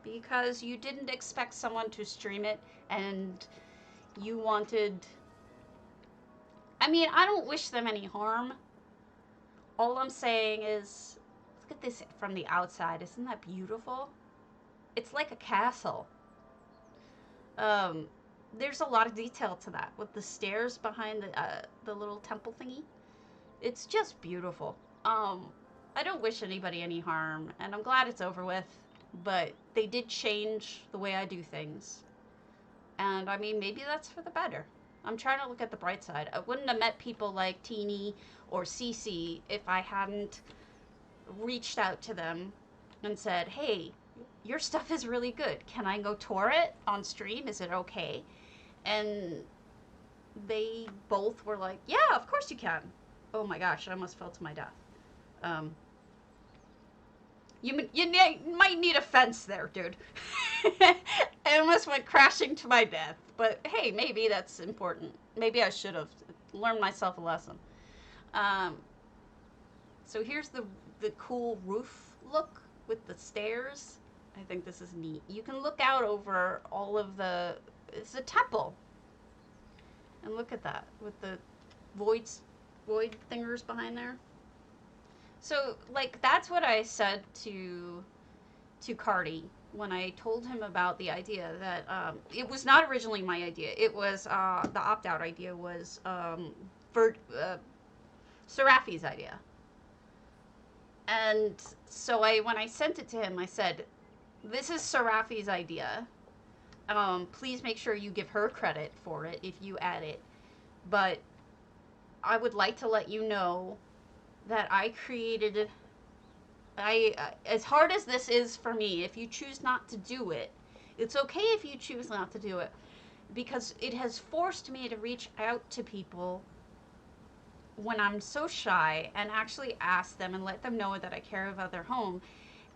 [SPEAKER 1] Because you didn't expect someone to stream it, and you wanted... I mean, I don't wish them any harm. All I'm saying is, look at this from the outside. Isn't that beautiful? It's like a castle. There's a lot of detail to that, with the stairs behind the little temple thingy. It's just beautiful. I don't wish anybody any harm, and I'm glad it's over with, but they did change the way I do things. And, I mean, maybe that's for the better. I'm trying to look at the bright side. I wouldn't have met people like Teeny or Cece if I hadn't reached out to them and said, hey, your stuff is really good. Can I go tour it on stream? Is it okay? And they both were like, yeah, of course you can. Oh my gosh, I almost fell to my death. You might need a fence there, dude. I almost went crashing to my death. But hey, maybe that's important. Maybe I should have learned myself a lesson. So here's the cool roof look with the stairs. I think this is neat. You can look out over all of it's a temple. And look at that, with the void thingers behind there. So, like, that's what I said to Cardi when I told him about the idea that, it was not originally my idea. It was, the opt-out idea was, Serafi's idea. And so when I sent it to him, I said, this is Serafi's idea. Please make sure you give her credit for it if you add it. But I would like to let you know that I created... as hard as this is for me, if you choose not to do it, it's okay if you choose not to do it. Because it has forced me to reach out to people when I'm so shy and actually ask them and let them know that I care about their home.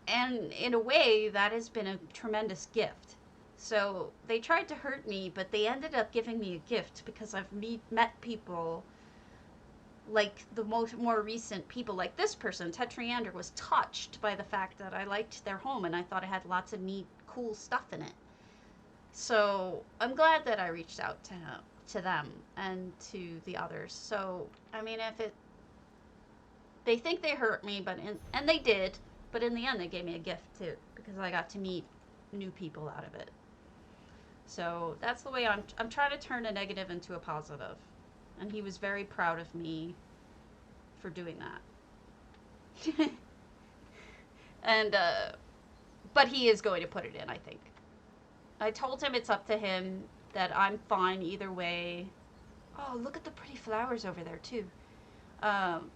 [SPEAKER 1] And in a way, that has been a tremendous gift. So they tried to hurt me, but they ended up giving me a gift because I've met people like the more recent people, like this person, Tetriander, was touched by the fact that I liked their home and I thought it had lots of neat, cool stuff in it. So I'm glad that I reached out to them and to the others. So I mean, if it they think they hurt me, and they did, but in the end they gave me a gift too because I got to meet new people out of it. So that's the way I'm trying to turn a negative into a positive, and he was very proud of me for doing that. And but he is going to put it in, I think. I told him it's up to him, that I'm fine either way. Oh, look at the pretty flowers over there too. Um,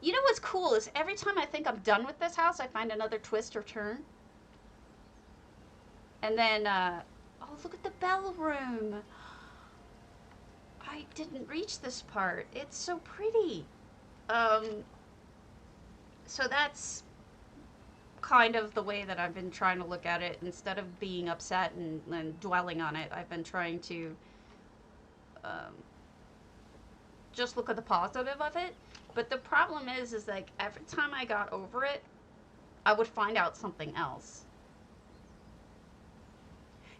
[SPEAKER 1] you know what's cool is every time I think I'm done with this house, I find another twist or turn. And then, oh, look at the bell room. I didn't reach this part. It's so pretty. Um, so that's kind of the way that I've been trying to look at it. Instead of being upset and dwelling on it, I've been trying to um, just look at the positive of it. But the problem is like every time I got over it, I would find out something else.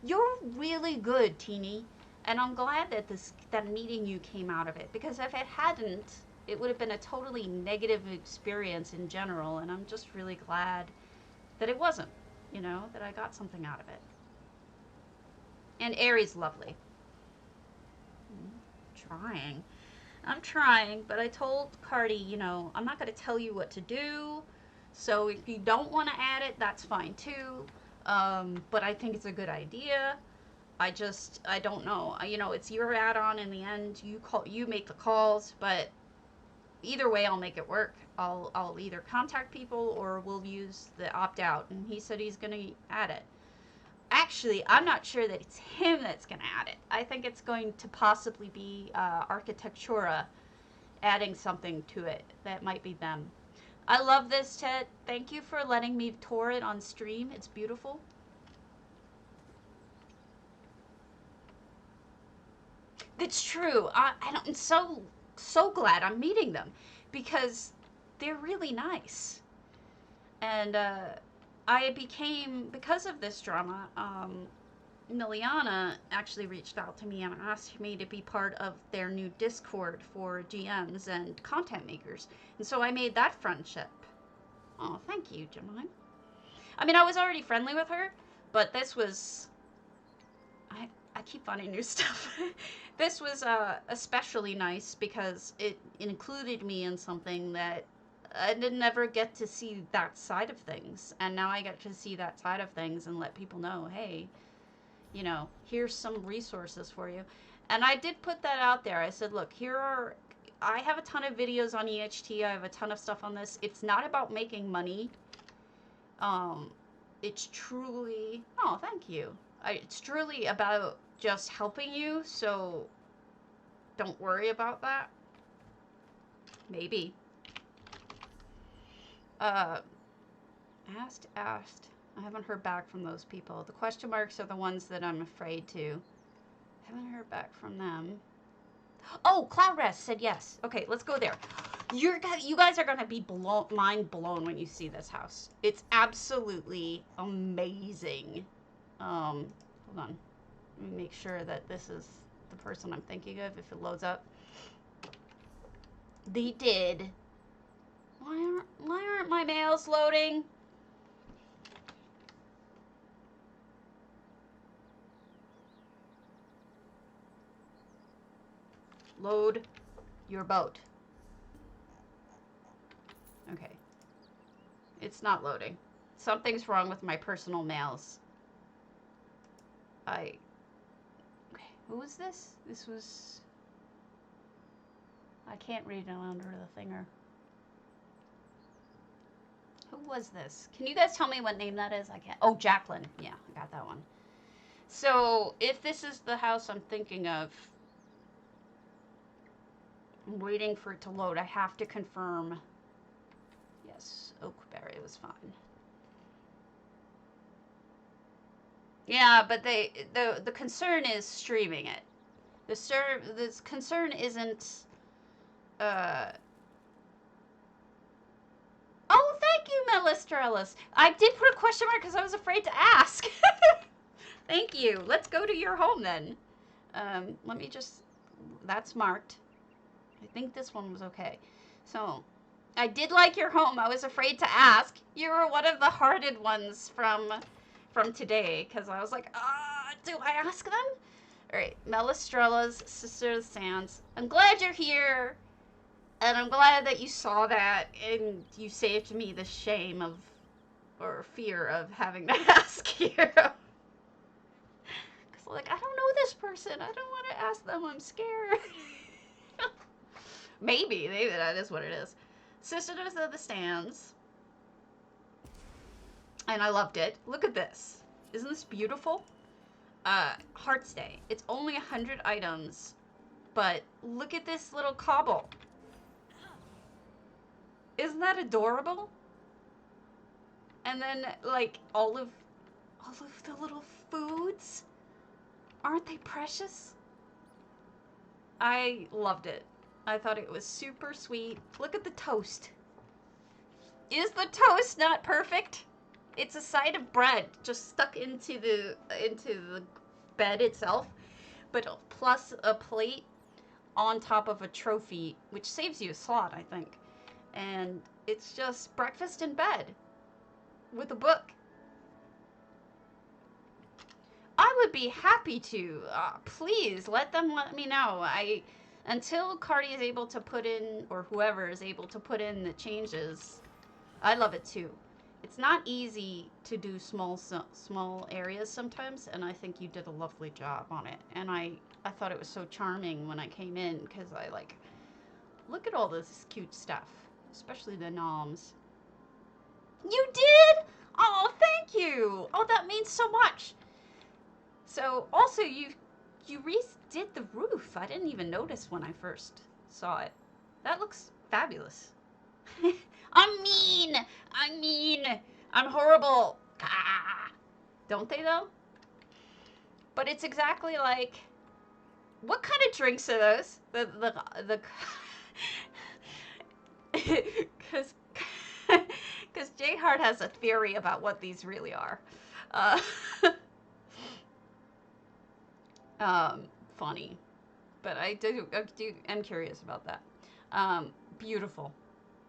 [SPEAKER 1] You're really good, Teeny, and I'm glad that that meeting you came out of it, because if it hadn't, it would have been a totally negative experience in general, and I'm just really glad that it wasn't, that I got something out of it. And Aries lovely. I'm trying, but I told Cardi, I'm not going to tell you what to do. So if you don't want to add it, that's fine too. But I think it's a good idea. I don't know. It's your add-on in the end. You make the calls, but either way, I'll make it work. I'll either contact people or we'll use the opt-out. And he said he's going to add it. Actually, I'm not sure that it's him that's going to add it. I think it's going to possibly be Architectura adding something to it. That might be them. I love this, Ted. Thank you for letting me tour it on stream. It's beautiful. It's true. I'm so glad I'm meeting them because they're really nice. And because of this drama, Miliana actually reached out to me and asked me to be part of their new Discord for GMs and content makers. And so I made that friendship. Oh, thank you, Jemine. I mean, I was already friendly with her, but this was... I keep finding new stuff. This was especially nice because it included me in something that I didn't ever get to see that side of things. And now I get to see that side of things and let people know, hey, here's some resources for you. And I did put that out there. I said, look, I have a ton of videos on EHT. I have a ton of stuff on this. It's not about making money. It's truly, oh, thank you. It's truly about just helping you. So don't worry about that. Maybe. Asked. I haven't heard back from those people. The question marks are the ones that I'm afraid to. Haven't heard back from them. Oh, Cloud Rest said yes. Okay, let's go there. You guys are going to be mind blown when you see this house. It's absolutely amazing. Hold on. Let me make sure that this is the person I'm thinking of if it loads up. They did. Why aren't my mails loading? Load your boat. Okay. It's not loading. Something's wrong with my personal mails. Okay. Who was this? This was... I can't read it under the thinger. Who was this? Can you guys tell me what name that is? I can't. Oh, Jacqueline. Yeah, I got that one. So, if this is the house I'm thinking of, I'm waiting for it to load. I have to confirm. Yes, Oakberry was fine. Yeah, but the concern is streaming it. The concern isn't. Oh, thank you, Melistrellis. I did put a question mark because I was afraid to ask. Thank you. Let's go to your home then. Let me just, that's marked. I think this one was okay. So, I did like your home. I was afraid to ask. You were one of the hearted ones from today, because I was like, do I ask them? All right, Melistrella's Sister of the Sands. I'm glad you're here, and I'm glad that you saw that, and you saved me the shame of, or fear of having to ask you. Because, like, I don't know this person. I don't want to ask them. I'm scared. Maybe that is what it is. Sisters of the Sands. And I loved it. Look at this. Isn't this beautiful? Heartstay. It's only 100 items, but look at this little cobble. Isn't that adorable? And then, like, all of the little foods. Aren't they precious? I loved it. I thought it was super sweet. Look at the toast. Is the toast not perfect? It's a side of bread just stuck into the bed itself, but plus a plate on top of a trophy, which saves you a slot, I think. And it's just breakfast in bed with a book. I would be happy to. Please let me know. Until Cardi is able to put in, or whoever is able to put in the changes, I love it too. It's not easy to do small areas sometimes, and I think you did a lovely job on it. And I thought it was so charming when I came in, because I look at all this cute stuff, especially the noms. You did? Oh, thank you. Oh, that means so much. So, also, you redid the roof. I didn't even notice when I first saw it. That looks fabulous. I'm mean. I'm horrible. Ah. Don't they, though? But it's exactly like... What kind of drinks are those? Because J Hart has a theory about what these really are. Funny. But I'm curious about that. Beautiful.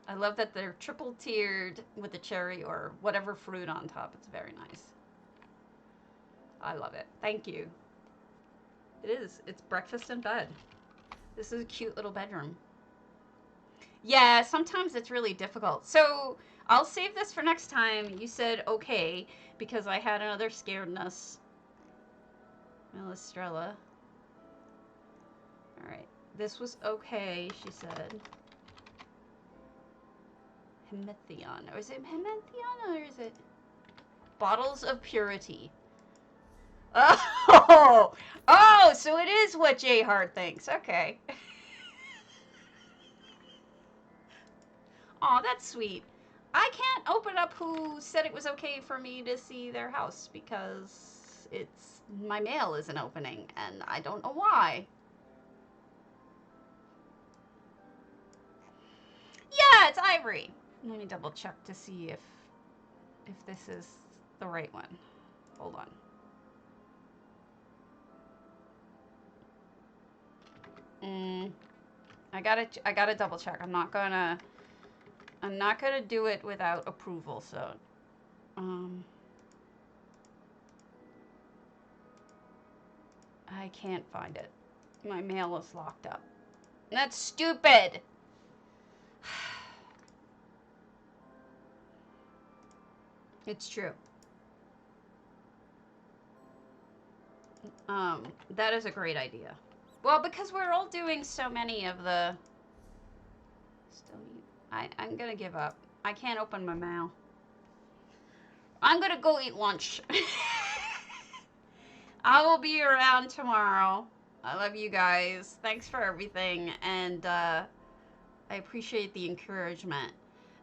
[SPEAKER 1] I love that they're triple tiered with the cherry or whatever fruit on top. It's very nice. I love it. Thank you. It is. It's breakfast in bed. This is a cute little bedroom. Yeah, sometimes it's really difficult. So I'll save this for next time. You said okay, because I had another scaredness. Melistrella. Alright. This was okay, she said. Hemethion. Or is it Hemethion or is it Bottles of Purity? Oh! Oh, so it is what J Hart thinks. Okay. Aw, that's sweet. I can't open up who said it was okay for me to see their house because my mail isn't opening and I don't know why. Yeah, it's Ivory. Let me double check to see if this is the right one. Hold on. I gotta double check. I'm not gonna do it without approval, so I can't find it. My mail is locked up. That's stupid. It's true. That is a great idea. Well, because we're all doing so many of the... I'm gonna give up. I can't open my mail. I'm gonna go eat lunch. I will be around tomorrow. I love you guys. Thanks for everything. And I appreciate the encouragement.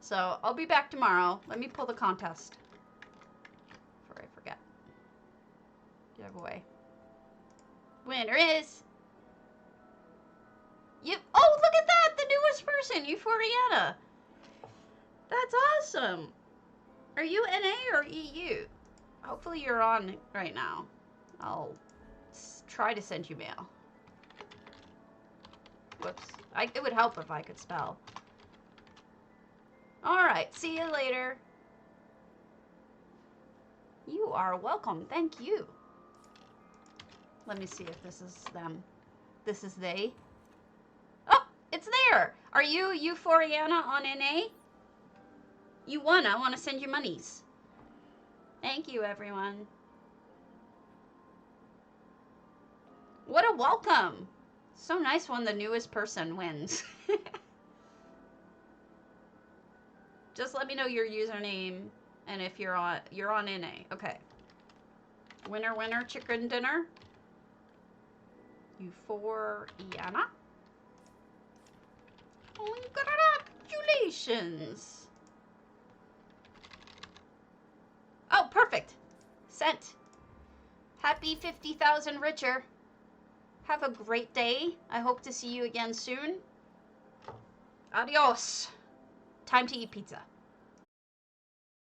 [SPEAKER 1] So I'll be back tomorrow. Let me pull the contest before I forget. Giveaway. Winner is... Oh, look at that! The newest person, Euphoriana. That's awesome. Are you NA or EU? Hopefully you're on right now. I'll try to send you mail. Whoops. It would help if I could spell. Alright, see you later. You are welcome. Thank you. Let me see if this is them. This is they. Oh, it's there. Are you Euphoriana on NA? You won. I want to send you monies. Thank you, everyone. What a welcome. So nice when the newest person wins. Just let me know your username and if you're on NA. Okay. Winner, winner, chicken dinner. Euphoriana. Congratulations. Oh, perfect. Sent. Happy 50,000 richer. Have a great day. I hope to see you again soon. Adios. Time to eat pizza.